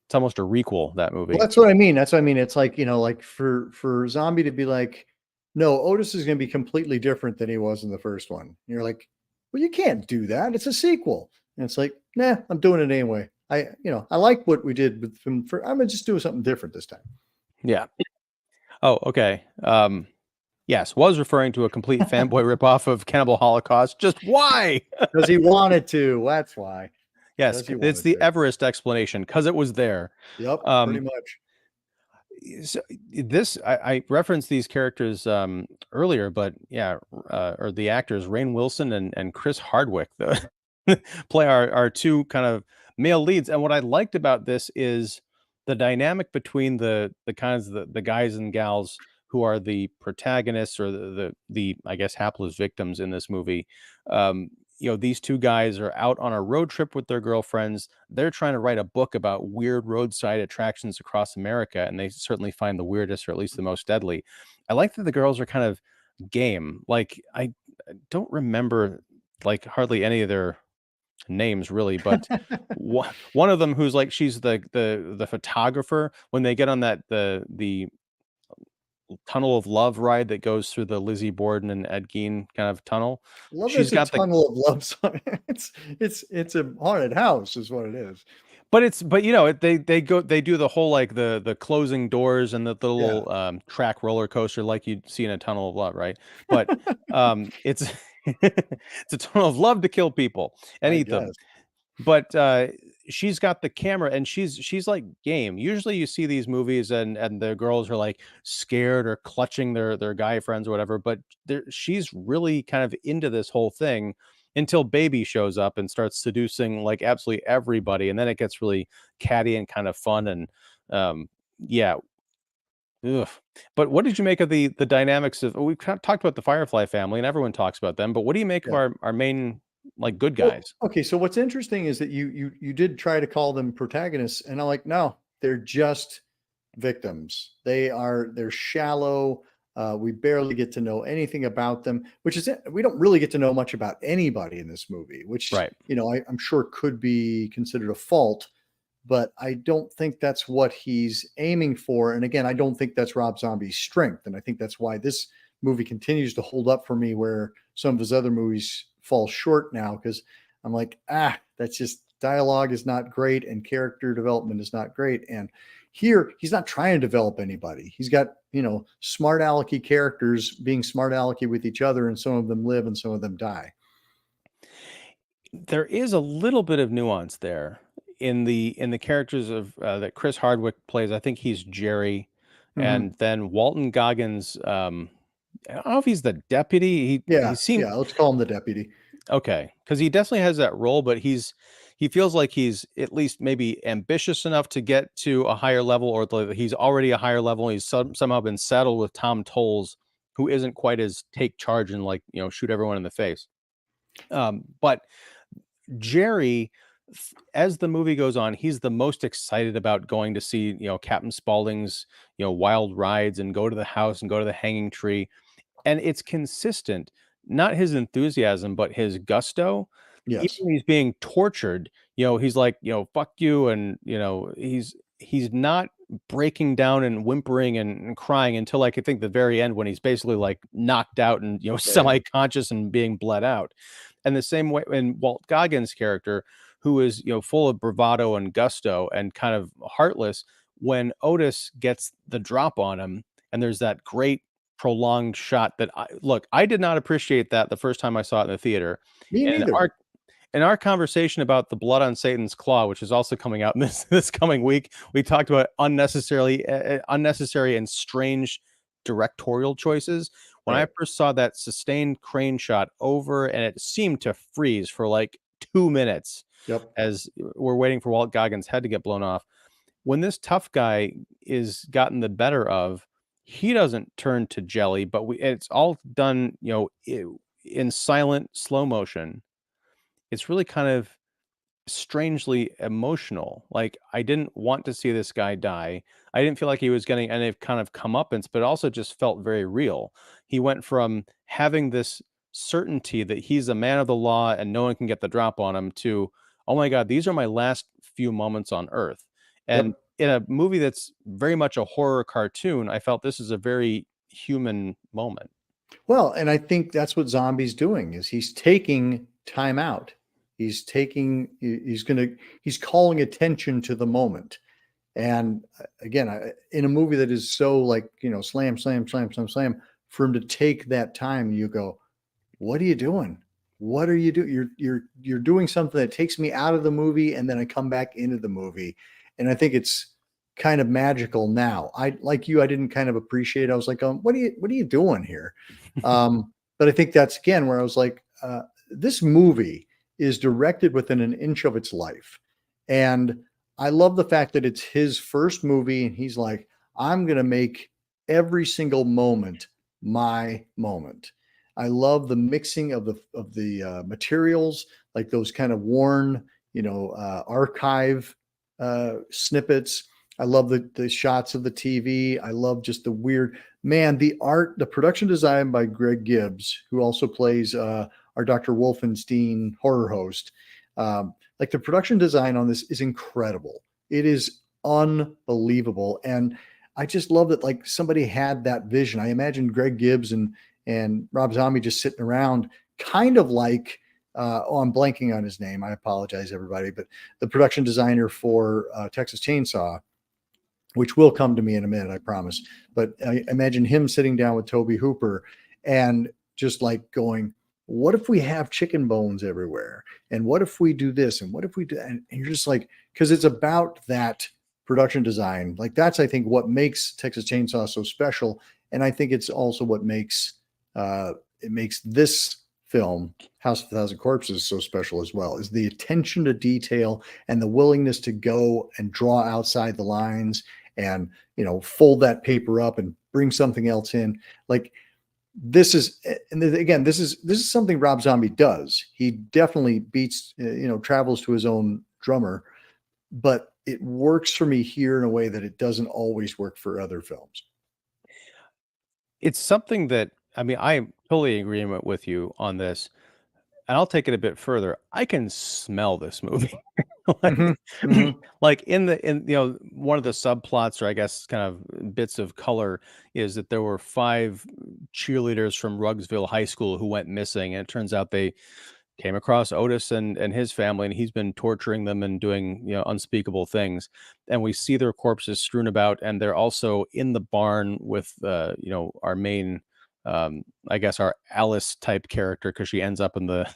It's almost a requel, that Well, movie. that's what I mean. That's what I mean. It's like, like for Zombie to be like, no, Otis is going to be completely different than he was in the first one. And you're like, well, you can't do that. It's a sequel. And it's like, nah, I'm doing it anyway. I like what we did with him. I'm gonna just do something different this time Yeah. Oh, okay. Yes, was referring to a complete fanboy ripoff of Cannibal Holocaust. Just why? because he wanted to. That's why. Yes, Because he it's wanted the to. Everest explanation because it was there. Yep. Pretty Um, much. so this I referenced these characters earlier, but yeah, or the actors Rainn Wilson and Chris Hardwick the play our two kind of male leads. And what I liked about this is the dynamic between the kinds of the guys and gals who are the protagonists or the I guess hapless victims in this movie. Um, these two guys are out on a road trip with their girlfriends. They're trying to write a book about weird roadside attractions across America, and they certainly find the weirdest or at least the most deadly. I like that the girls are kind of game. Like I don't remember like hardly any of their names really, but one of them who's like she's the photographer when they get on the tunnel of love ride that goes through the Lizzie Borden and Ed Gein kind of tunnel. Love She's is a got the tunnel of love song. It's a haunted house, is what it is. but they do the whole like the closing doors and the Yeah, little track roller coaster like you'd see in a tunnel of love, right? But it's it's a tunnel of love to kill people and I eat them. guess. But she's got the camera and she's like game. Usually you see these movies and the girls are like scared or clutching their guy friends or whatever, but she's really kind of into this whole thing until Baby shows up and starts seducing like absolutely everybody, and then it gets really catty and kind of fun and yeah. Ugh. But what did you make of the dynamics of we've kind of talked about the Firefly family and everyone talks about them, but what do you make of Yeah. our main like good Well, guys? okay, so what's interesting is that you did try to call them protagonists, and I'm like, no, they're just victims. They're shallow. We barely get to know anything about them, which is it. We don't really get to know much about anybody in this movie, which Right. I'm sure could be considered a fault, but I don't think that's what he's aiming for. And again, I don't think that's Rob Zombie's strength, and I think that's why this movie continues to hold up for me, where some of his other movies fall short now because I'm like, that's just dialogue is not great and character development is not great. And here, he's not trying to develop anybody. He's got, smart alecky characters being smart alecky with each other, and some of them live and some of them die. There is a little bit of nuance there in the characters of that Chris Hardwick plays. I think he's Jerry, Mhm. and then Walton Goggins. I don't know if he's the deputy. He Yeah, seemed yeah. Let's call him the deputy. okay because he definitely has that role, but he feels like he's at least maybe ambitious enough to get to a higher level, or he's already a higher level. He's somehow been saddled with Tom Tolles, who isn't quite as take charge and like shoot everyone in the face. But Jerry As the movie goes on, he's the most excited about going to see, Captain Spaulding's, wild rides and go to the house and go to the hanging tree. And it's consistent, not his enthusiasm, but his gusto. Even Yes. when he's being tortured, he's like, "Fuck you," and, he's not breaking down and whimpering and crying until, like, I think the very end when he's basically, like, knocked out and, Right. semi-conscious and being bled out. And the same way in Walt Goggins' character, who is, full of bravado and gusto and kind of heartless, when Otis gets the drop on him, and there's that great prolonged shot that I did not appreciate that the first time I saw it in the theater. Me And neither. in our conversation about The Blood on Satan's Claw, which is also coming out in this coming week, we talked about unnecessary and strange directorial choices. When I Right. first saw that sustained crane shot over, and it seemed to freeze for like 2 minutes Yep. as we're waiting for Walt Goggins' head to get blown off. When this tough guy is gotten the better of, he doesn't turn to jelly, but it's all done, in silent slow motion. It's really kind of strangely emotional. Like, I didn't want to see this guy die. I didn't feel like he was getting any kind of comeuppance, but it also just felt very real. He went from having this certainty that he's a man of the law and no one can get the drop on him to, oh my God, these are my last few moments on earth. And Yep. in a movie that's very much a horror cartoon, I felt this is a very human moment. Well, and I think that's what Zombie's doing is he's taking time out. He's calling attention to the moment. And again, in a movie that is so like, slam, slam, slam, slam, slam, for him to take that time, you go, what are you doing? What are you doing? You're doing something that takes me out of the movie and then I come back into the movie. And I think it's kind of magical now. I like you, I didn't kind of appreciate it. I was like, what are you doing here? But I think that's again where I was like, this movie is directed within an inch of its life. And I love the fact that it's his first movie and he's like, I'm going to make every single moment my moment. I love the mixing of the materials, like those kind of worn, archive snippets. I love the shots of the TV. I love just the weird man, the art, the production design by Greg Gibbs, who also plays our Dr. Wolfenstein horror host. Like the production design on this is incredible. It is unbelievable. And I just love that like somebody had that vision. I imagine Greg Gibbs and Rob Zombie just sitting around, kind of like I'm blanking on his name. I apologize, everybody, but the production designer for Texas Chainsaw, which will come to me in a minute, I promise. But I imagine him sitting down with Toby Hooper and just like going, what if we have chicken bones everywhere? And what if we do this? And what if we do? And you're just like, because it's about that production design. Like that's, I think, what makes Texas Chainsaw so special. And I think it's also what makes it makes this film, House of a Thousand Corpses, so special as well, is the attention to detail and the willingness to go and draw outside the lines and fold that paper up and bring something else in. Like this is, and again, this is something Rob Zombie does. He definitely beats, travels to his own drummer, but it works for me here in a way that it doesn't always work for other films. It's something that, I mean, I am totally in agreement with you on this. And I'll take it a bit further. I can smell this movie. Like Hmm. Hmm. like in one of the subplots, or I guess kind of bits of color, is that there were 5 cheerleaders from Rugsville High School who went missing, and it turns out they came across Otis and his family, and he's been torturing them and doing, unspeakable things. And we see their corpses strewn about, and they're also in the barn with, our main, I guess our Alice type character, because she ends up in the,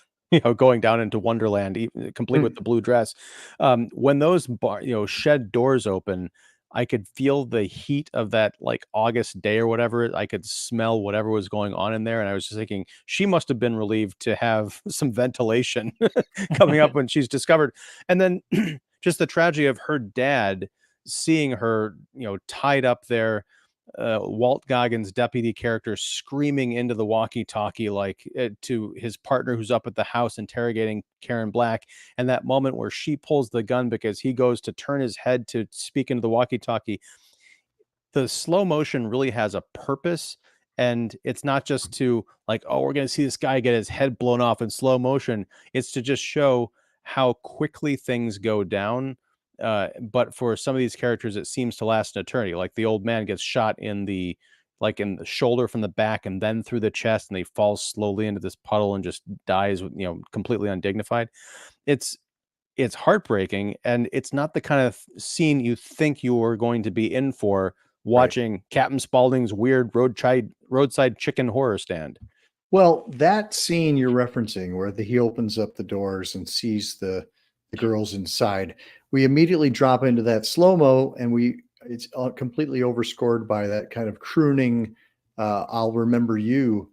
going down into Wonderland, complete with the blue dress. When those shed doors open, I could feel the heat of that like August day or whatever. I could smell whatever was going on in there. And I was just thinking, she must have been relieved to have some ventilation coming up when she's discovered. And then just the tragedy of her dad seeing her, tied up there. Walt Goggins' deputy character screaming into the walkie-talkie, like to his partner who's up at the house interrogating Karen Black, and that moment where she pulls the gun because he goes to turn his head to speak into the walkie-talkie. The slow motion really has a purpose, and it's not just to like, oh, we're going to see this guy get his head blown off in slow motion. It's to just show how quickly things go down. But for some of these characters, it seems to last an eternity. Like the old man gets shot in the shoulder from the back and then through the chest, and he falls slowly into this puddle and just dies, completely undignified. It's it's heartbreaking, and it's not the kind of scene you think you are going to be in for Right. watching Captain Spaulding's weird roadside chicken horror stand. Well, that scene you're referencing where he opens up the doors and sees the girls inside, we immediately drop into that slow-mo, and it's completely overscored by that kind of crooning, "I'll remember you,"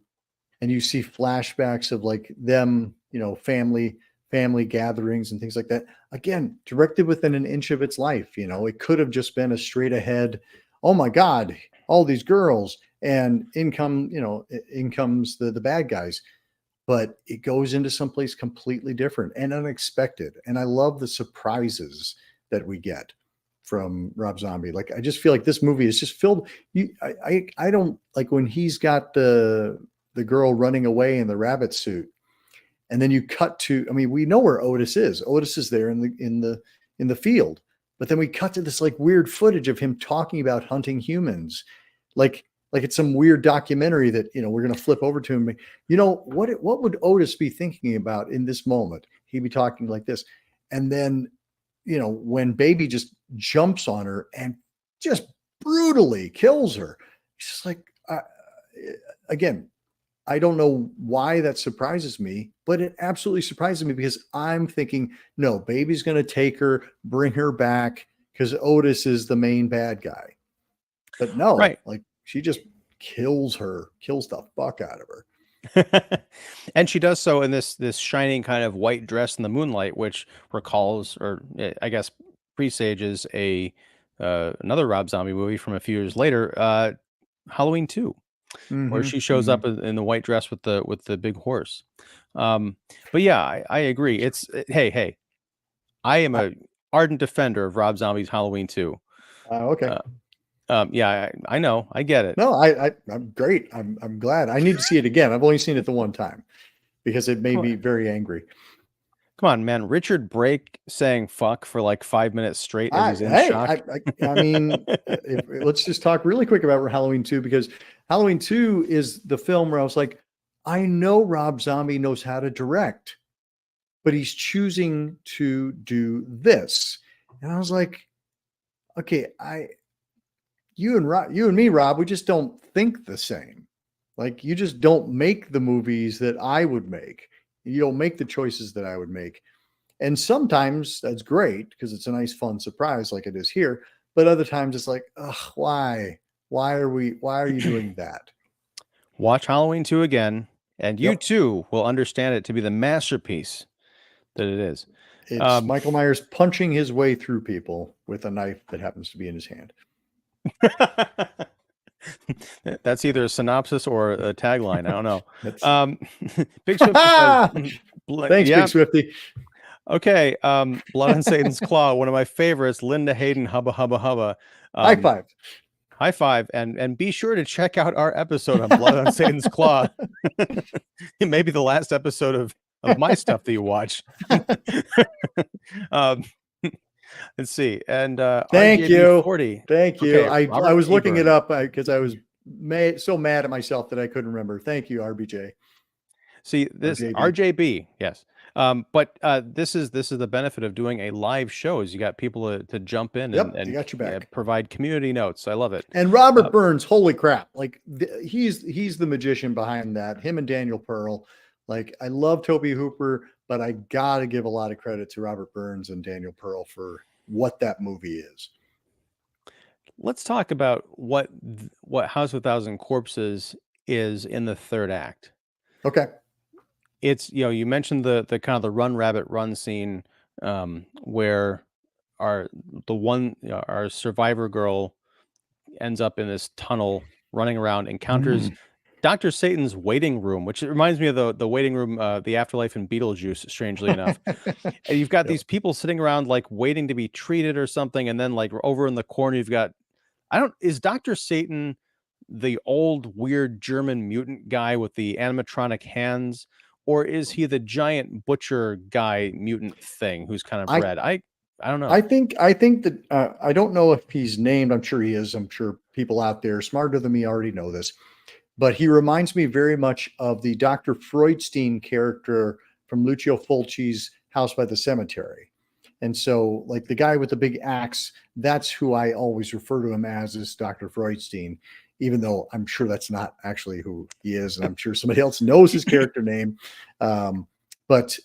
and you see flashbacks of like them, family gatherings and things like that. Again, directed within an inch of its life. It could have just been a straight ahead, oh my God, all these girls, and in comes the bad guys. But it goes into someplace completely different and unexpected. And I love the surprises that we get from Rob Zombie. Like, I just feel like this movie is just filled. I don't like when he's got the girl running away in the rabbit suit, and then you cut to, I mean, we know where Otis is. Otis is there in the field, but then we cut to this like weird footage of him talking about hunting humans, like it's some weird documentary that we're gonna flip over to him. What would Otis be thinking about in this moment? He'd be talking like this, and then when Baby just jumps on her and just brutally kills her, it's just like, again, I don't know why that surprises me, but it absolutely surprises me because I'm thinking, no, Baby's going to take her, bring her back because Otis is the main bad guy. But no, Right. like she just kills the fuck out of her. And she does so in this shining kind of white dress in the moonlight, which recalls, or I guess presages another Rob Zombie movie from a few years later, Halloween 2, where Mm-hmm, she shows mm-hmm. up in the white dress with the big horse. But yeah, I agree. Hey, I am I, a ardent defender of Rob Zombie's Halloween 2. okay. Uh, yeah, I know, I get it. No, I'm great. I'm glad. I need to see it again. I've only seen it the one time because it made Come me on, very angry. come on, man. Richard Brake saying fuck for like 5 minutes straight as I he's in hey, shock. I mean, let's just talk really quick about Halloween 2, because Halloween 2 is the film where I was like, I know Rob Zombie knows how to direct, but he's choosing to do this. And I was like, okay, you and me, Rob, we just don't think the same. Like, you just don't make the movies that I would make. You don't make the choices that I would make. And sometimes that's great because it's a nice, fun surprise like it is here. But other times it's like, ugh, why? Why are you doing that? Watch Halloween 2 again, and you Yep. too will understand it to be the masterpiece that it is. It's Um, Michael Myers punching his way through people with a knife that happens to be in his hand. that's either a synopsis or a tagline. I don't know. That's Um, Big Swifty says, thanks, Big yeah, Swifty. okay. Blood on Satan's Claw, one of my favorites. Linda Hayden, hubba hubba hubba. High Um, five. High five, and be sure to check out our episode on Blood on Satan's Claw. It may be the last episode of my stuff that you watch. um, let's see, and Thank you. RJB40. Thank you. Okay, I Robert was looking it Eburn. up because I was so mad at myself that I couldn't remember. Thank you, RBJ See or this JB. RJB, yes. But this is the benefit of doing a live show is you got people to jump in and Yep, I got your yeah, back. provide community notes. I love it. And Uh, Robert Burns, holy crap! Like he's the magician behind that. Him and Daniel Pearl. Like, I love Toby Hooper, but I gotta give a lot of credit to Robert Burns and Daniel Pearl for what that movie is. let's talk about what House of a Thousand Corpses is in the third act. Okay. It's you mentioned the kind of the run rabbit run scene, where our the one our survivor girl ends up in this tunnel running around, encounters Mm. Dr. Satan's waiting room, which reminds me of the waiting room, the afterlife in Beetlejuice, strangely enough. And you've got Yep. these people sitting around like waiting to be treated or something, and then like over in the corner you've got, I don't, is Dr. Satan the old weird German mutant guy with the animatronic hands, or is he the giant butcher guy mutant thing who's kind of I red? I don't I know. think I think that I don't know if he's named. I'm sure he is. I'm sure people out there smarter than me already know this. But he reminds me very much of the Dr. Freudstein character from Lucio Fulci's House by the Cemetery. And so, like the guy with the big axe, that's who I always refer to him as is Dr. Freudstein, even though I'm sure that's not actually who he is, and I'm sure somebody else knows his character name. Um, but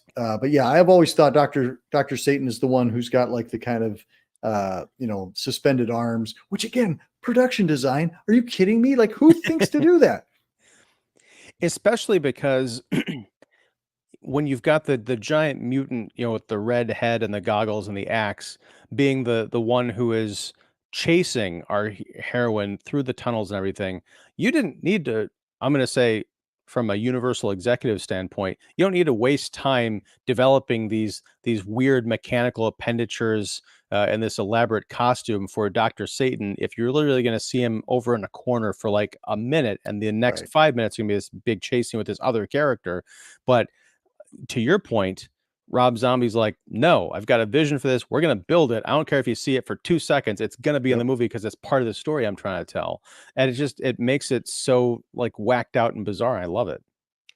yeah, I have always thought Dr. Satan is the one who's got like the kind of suspended arms, which again, production design. Are you kidding me? Like, who thinks to do that? Especially because when you've got the giant mutant, with the red head and the goggles and the axe, being the one who is chasing our heroine through the tunnels and everything, you didn't need to. I'm going to say, from a Universal executive standpoint, you don't need to waste time developing these weird mechanical appenditures and this elaborate costume for Dr. Satan if you're literally going to see him over in a corner for like a minute, and the next Right. 5 minutes are going to be this big chase scene with this other character. But to your point, Rob Zombie's like, no, I've got a vision for this. We're going to build it. I don't care if you see it for 2 seconds. It's going to be in the Yep. movie because it's part of the story I'm trying to tell. And it makes it so like whacked out and bizarre. I love it.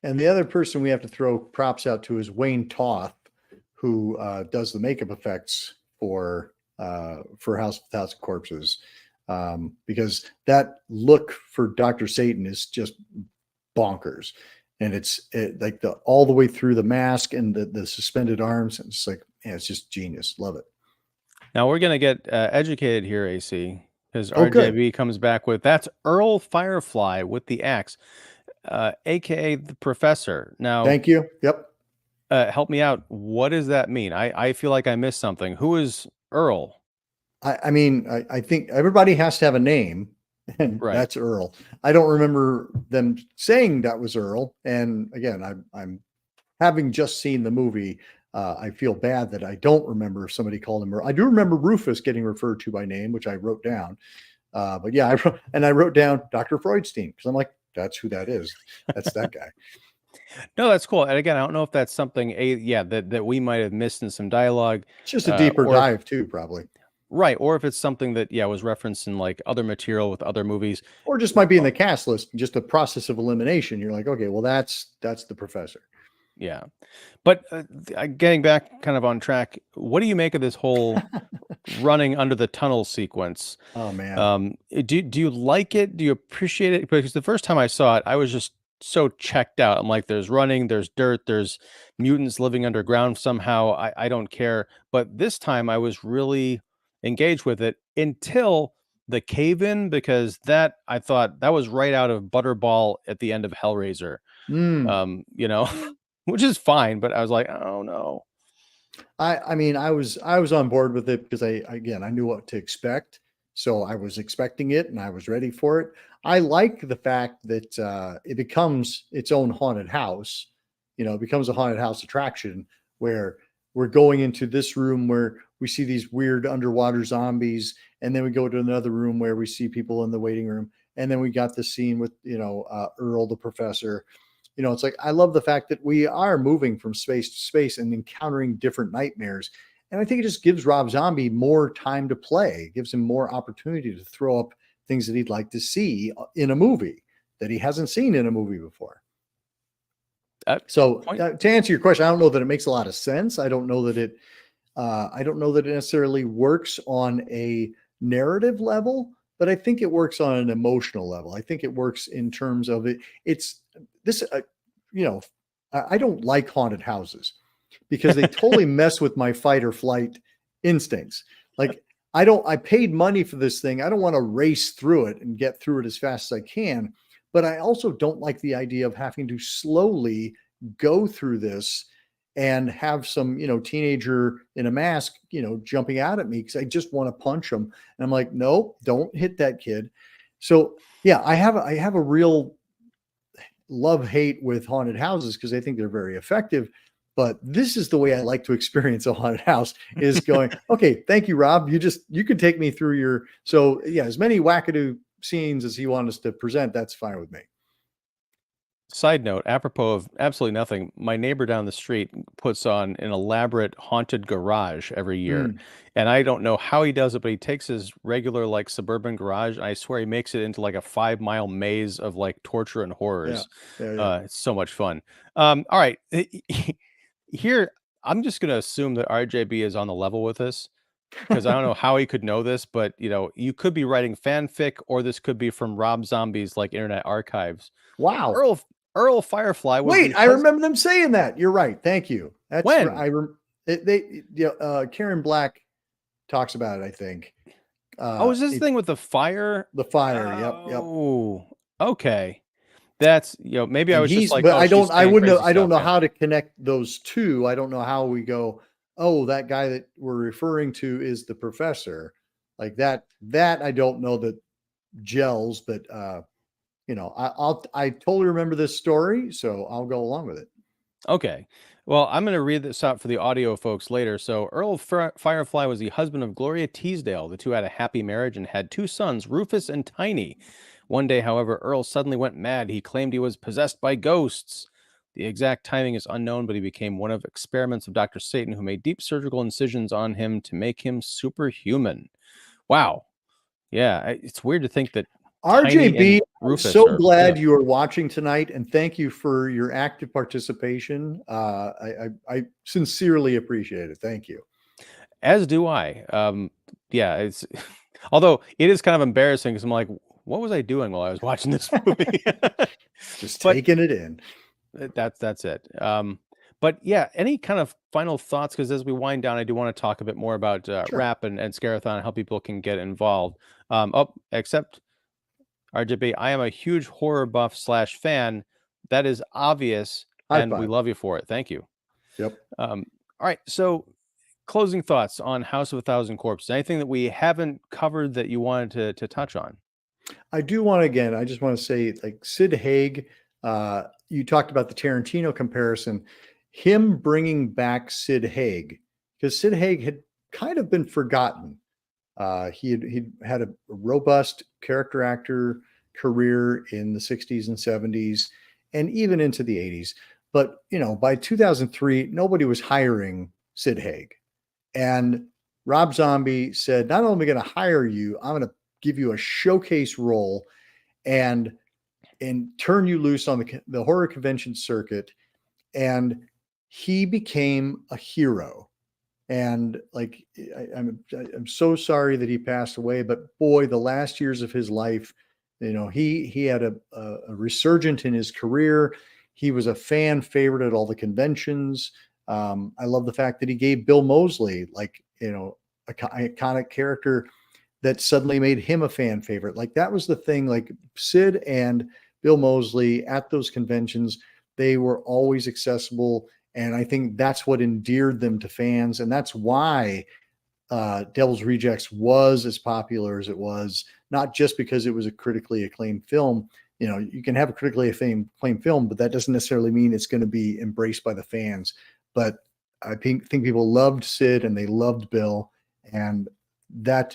And the other person we have to throw props out to is Wayne Toth, who does the makeup effects for House of Thousand Corpses, because that look for Dr. Satan is just bonkers, and like the all the way through the mask and the suspended arms. It's like, yeah, it's just genius. Love it. Now we're going to get educated here, AC, because Oh, good. RJB comes back with that's Earl Firefly with the axe, aka the professor. Now, Thank you. Yep. help me out. What does that mean? I feel like I missed something. Who is Earl? I mean, I think everybody has to have a name, and Right. that's Earl. I don't remember them saying that was Earl. And again, I'm having just seen the movie. I feel bad that I don't remember if somebody called him Earl. I do remember Rufus getting referred to by name, which I wrote down. But yeah, I wrote down Dr. Freudstein because I'm like, that's who that is. That's that guy. No, that's cool. And again, I don't know if that's something, yeah, that we might have missed in some dialogue, It's just a deeper or if, dive too, probably. right, or if it's something that, yeah, was referenced in like other material with other movies. Or just might be in the cast list, just a process of elimination. You're like, okay, well, that's the professor. Yeah, but getting back kind of on track, what do you make of this whole running under the tunnel sequence? Oh man. Do you like it? Do you appreciate it? Because the first time I saw it, I was just so checked out. I'm like, there's running, there's dirt, there's mutants living underground somehow. I don't care. But this time I was really engaged with it until the cave in, because that I thought that was right out of Butterball at the end of Hellraiser. Mm. You know, which is fine, but I was like, oh no. I mean, I was on board with it because I knew what to expect. So I was expecting it and I was ready for it. I like the fact that it becomes its own haunted house. It becomes a haunted house attraction where we're going into this room where we see these weird underwater zombies, and then we go to another room where we see people in the waiting room, and then we got the scene with Earl the professor. It's like I love the fact that we are moving from space to space and encountering different nightmares. And I think it just gives Rob Zombie more time to play, it gives him more opportunity to throw up things that he'd like to see in a movie that he hasn't seen in a movie before. Uh, So point. to answer your question, I don't know that it makes a lot of sense. I don't know that it necessarily works on a narrative level, but I think it works on an emotional level. I think it works in terms of it. It's this, you know, I don't like haunted houses because they totally mess with my fight or flight instincts. Like I paid money for this thing. I don't want to race through it and get through it as fast as I can. But I also don't like the idea of having to slowly go through this and have some, teenager in a mask, jumping out at me because I just want to punch him. And I'm like, nope, don't hit that kid. So yeah, I have a real love hate with haunted houses because I think they're very effective. But this is the way I like to experience a haunted house, is going, okay, thank you, Rob. You could take me through your, so yeah, as many wackadoo scenes as you want us to present, that's fine with me. Side note, apropos of absolutely nothing, my neighbor down the street puts on an elaborate haunted garage every year. Mm, And I don't know how he does it, but he takes his regular like suburban garage and I swear he makes it into like a 5 mile maze of like torture and yeah, horrors. yeah, yeah. It's so much fun. All right. Here, I'm just gonna assume that RJB is on the level with this because I don't know how he could know this, but you could be writing fanfic or this could be from Rob Zombie's like Internet Archives. Wow. Earl Earl Firefly was the Wait, I husband. remember them saying that. You're right. Thank you. That's When? Karen Black talks about it, I think. Oh, is this the It thing with the fire? The fire. Yep, yep. Oh, okay. That's maybe I And was just he's, like, but oh, she's I saying wouldn't know, crazy I don't stuff. know Yeah. how to connect those two. I don't know how we go, oh, that guy that we're referring to is the professor. Like that I don't know that gels, but I totally remember this story, so I'll go along with it. Okay. Well, I'm going to read this out for the audio folks later. So, Firefly was the husband of Gloria Teasdale. The two had a happy marriage and had two sons, Rufus and Tiny. One day, however, Earl suddenly went mad. He claimed he was possessed by ghosts. The exact timing is unknown, but he became one of experiments of Dr. Satan, who made deep surgical incisions on him to make him superhuman. Wow. Yeah, it's weird to think that Tiny RJB, and I'm Rufus so are, yeah. glad you are watching tonight, and thank you for your active participation. I sincerely appreciate it. Thank you. As do I. Yeah, it's although it is kind of embarrassing because I'm like, what was I doing while I was watching this movie? Just But taking it in. that's it. But yeah, any kind of final thoughts? Because as we wind down, I do want to talk a bit more about Sure. rap and Scare-a-Thon and how people can get involved. Except RJB, I am a huge horror buff slash fan. That is obvious, High and we five. love you for it. Thank you. Yep. All right, so closing thoughts on House of a Thousand Corpses. Anything that we haven't covered that you wanted to touch on? I do want to, again, I just want to say, like, Sid Haig, you talked about the Tarantino comparison, him bringing back Sid Haig, because Sid Haig had kind of been forgotten. He'd had a robust character actor career in the 60s and 70s and even into the 80s. But, by 2003, nobody was hiring Sid Haig. And Rob Zombie said, not only am I going to hire you, I'm going to give you a showcase role and turn you loose on the horror convention circuit. And he became a hero. And like, I'm so sorry that he passed away, but boy, the last years of his life, he had a resurgent in his career. He was a fan favorite at all the conventions. I love the fact that he gave Bill Moseley, like, a iconic character that suddenly made him a fan favorite. Like, that was the thing, like Sid and Bill Moseley at those conventions, they were always accessible. And I think that's what endeared them to fans. And that's why Devil's Rejects was as popular as it was, not just because it was a critically acclaimed film. You can have a critically acclaimed film, but that doesn't necessarily mean it's going to be embraced by the fans. But I think people loved Sid and they loved Bill, and that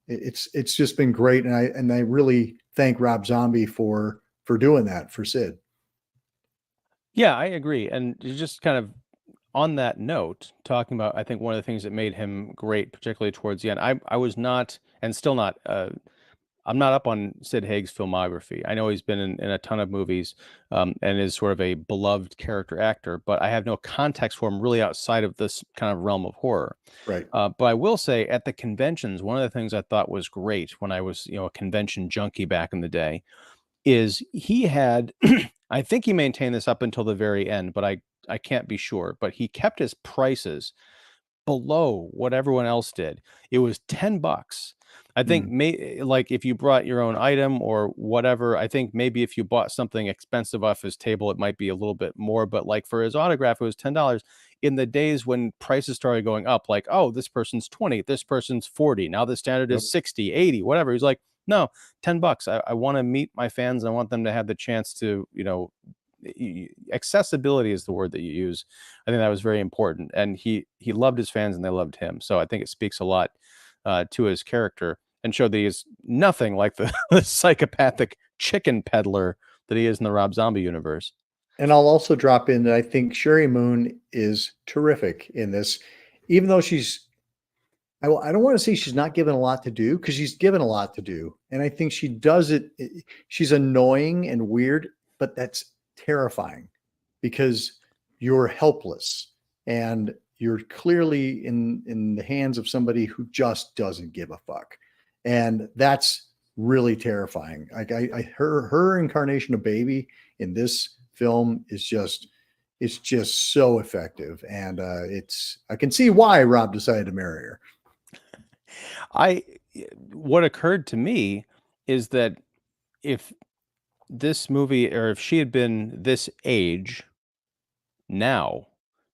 it's just been great. And I really thank Rob Zombie for doing that for Sid. Yeah, I agree. And just kind of on that note, talking about, I think one of the things that made him great, particularly towards the end, I was not, and still not, I'm not up on Sid Haig's filmography. I know he's been in a ton of movies and is sort of a beloved character actor, but I have no context for him really outside of this kind of realm of horror. Right. But I will say at the conventions, one of the things I thought was great when I was, a convention junkie back in the day is he had, I think he maintained this up until the very end, but I can't be sure, but he kept his prices below what everyone else did. It was $10 I think like if you brought your own item or whatever, I think maybe if you bought something expensive off his table, it might be a little bit more. But like for his autograph, it was $10. In the days when prices started going up, like, oh, this person's 20, this person's 40. Now the standard Yep. is 60, 80, whatever. He's like, no, $10. I want to meet my fans. I want them to have the chance to, accessibility is the word that you use. I think that was very important. And he loved his fans and they loved him. So I think it speaks a lot to his character and showed that he is nothing like the, the psychopathic chicken peddler that he is in the Rob Zombie universe. And I'll also drop in that I think Sherry Moon is terrific in this, even though I don't want to say she's not given a lot to do, because she's given a lot to do. And I think she does it. She's annoying and weird, but that's terrifying because you're helpless and you're clearly in the hands of somebody who just doesn't give a fuck. And that's really terrifying. Like her incarnation of Baby in this film is it's just so effective. And I can see why Rob decided to marry her. What occurred to me is that if this movie, or if she had been this age now,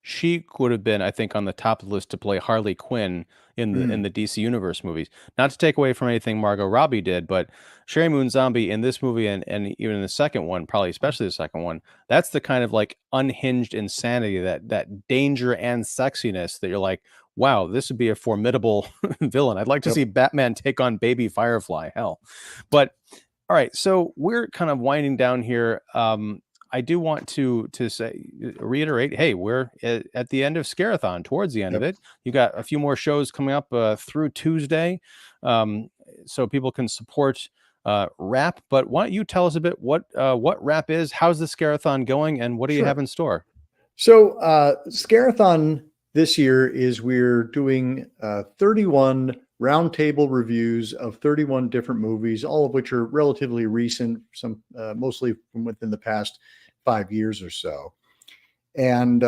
she could have been, I think, on the top of the list to play Harley Quinn in the DC Universe movies. Not to take away from anything Margot Robbie did, but Sherry Moon Zombie in this movie and even in the second one, probably especially the second one, that's the kind of like unhinged insanity, that danger and sexiness that you're like, wow, this would be a formidable villain. I'd like to see Batman take on baby Firefly. Hell. But all right, so we're kind of winding down here. I do want to reiterate, hey, we're at the end of Scare-a-Thon, towards the end of it. You got a few more shows coming up through Tuesday, so people can support rap. But why don't you tell us a bit what rap is, how's the Scare-a-Thon going, and what do you have in store? So Scare-a-Thon this year is we're doing 31 roundtable reviews of 31 different movies, all of which are relatively recent, some mostly from within the past 5 years or so. And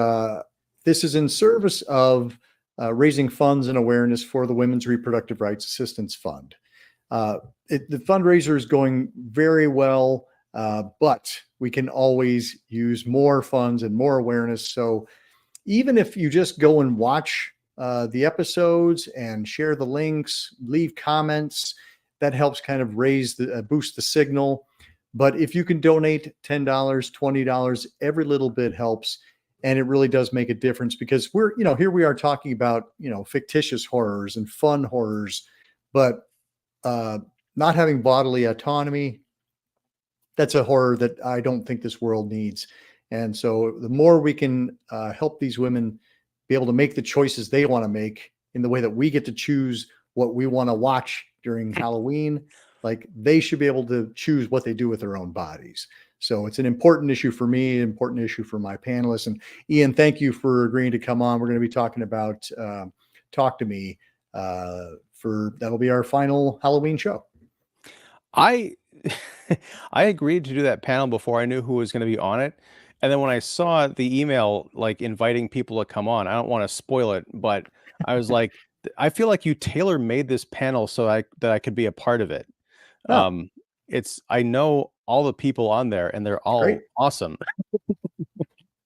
this is in service of raising funds and awareness for the Women's Reproductive Rights Assistance Fund. The fundraiser is going very well, but we can always use more funds and more awareness. So even if you just go and watch the episodes and share the links, leave comments, that helps kind of boost the signal. But if you can donate $10, $20, every little bit helps. And it really does make a difference, because here we are talking about, fictitious horrors and fun horrors, but not having bodily autonomy, that's a horror that I don't think this world needs. And so the more we can help these women be able to make the choices they want to make in the way that we get to choose what we want to watch during Halloween, like they should be able to choose what they do with their own bodies. So it's an important issue for me, an important issue for my panelists. And Ian, thank you for agreeing to come on. We're going to be talking about Talk to Me. That'll be our final Halloween show. I agreed to do that panel before I knew who was going to be on it. And then when I saw the email, like inviting people to come on, I don't want to spoil it, but I was like, I feel like you tailor made this panel so that I could be a part of it. Oh. I know all the people on there and they're all awesome.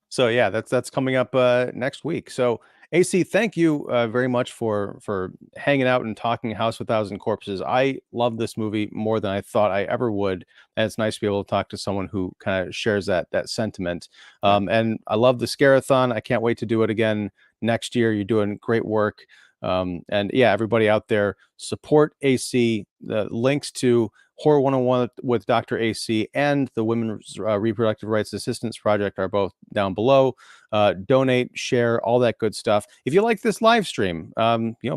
So yeah, that's coming up next week. So AC, thank you very much for hanging out and talking House of Thousand Corpses. I love this movie more than I thought I ever would, and it's nice to be able to talk to someone who kind of shares that sentiment. And I love the Scare-a-Thon. I can't wait to do it again next year. You're doing great work. And yeah, everybody out there, support AC. The links to Horror 101 with Dr. AC and the Women's Reproductive Rights Assistance Project are both down below. Donate, share, all that good stuff. If you like this live stream,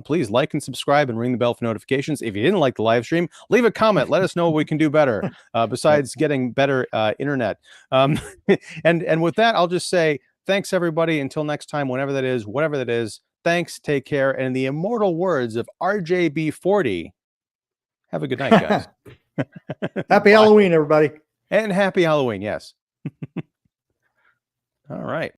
please like and subscribe and ring the bell for notifications. If you didn't like the live stream, leave a comment. Let us know what we can do better besides getting better internet. And with that, I'll just say thanks, everybody. Until next time, whenever that is, whatever that is, thanks, take care. And in the immortal words of RJB40, have a good night, guys. Happy Halloween, everybody. And happy Halloween, yes. All right.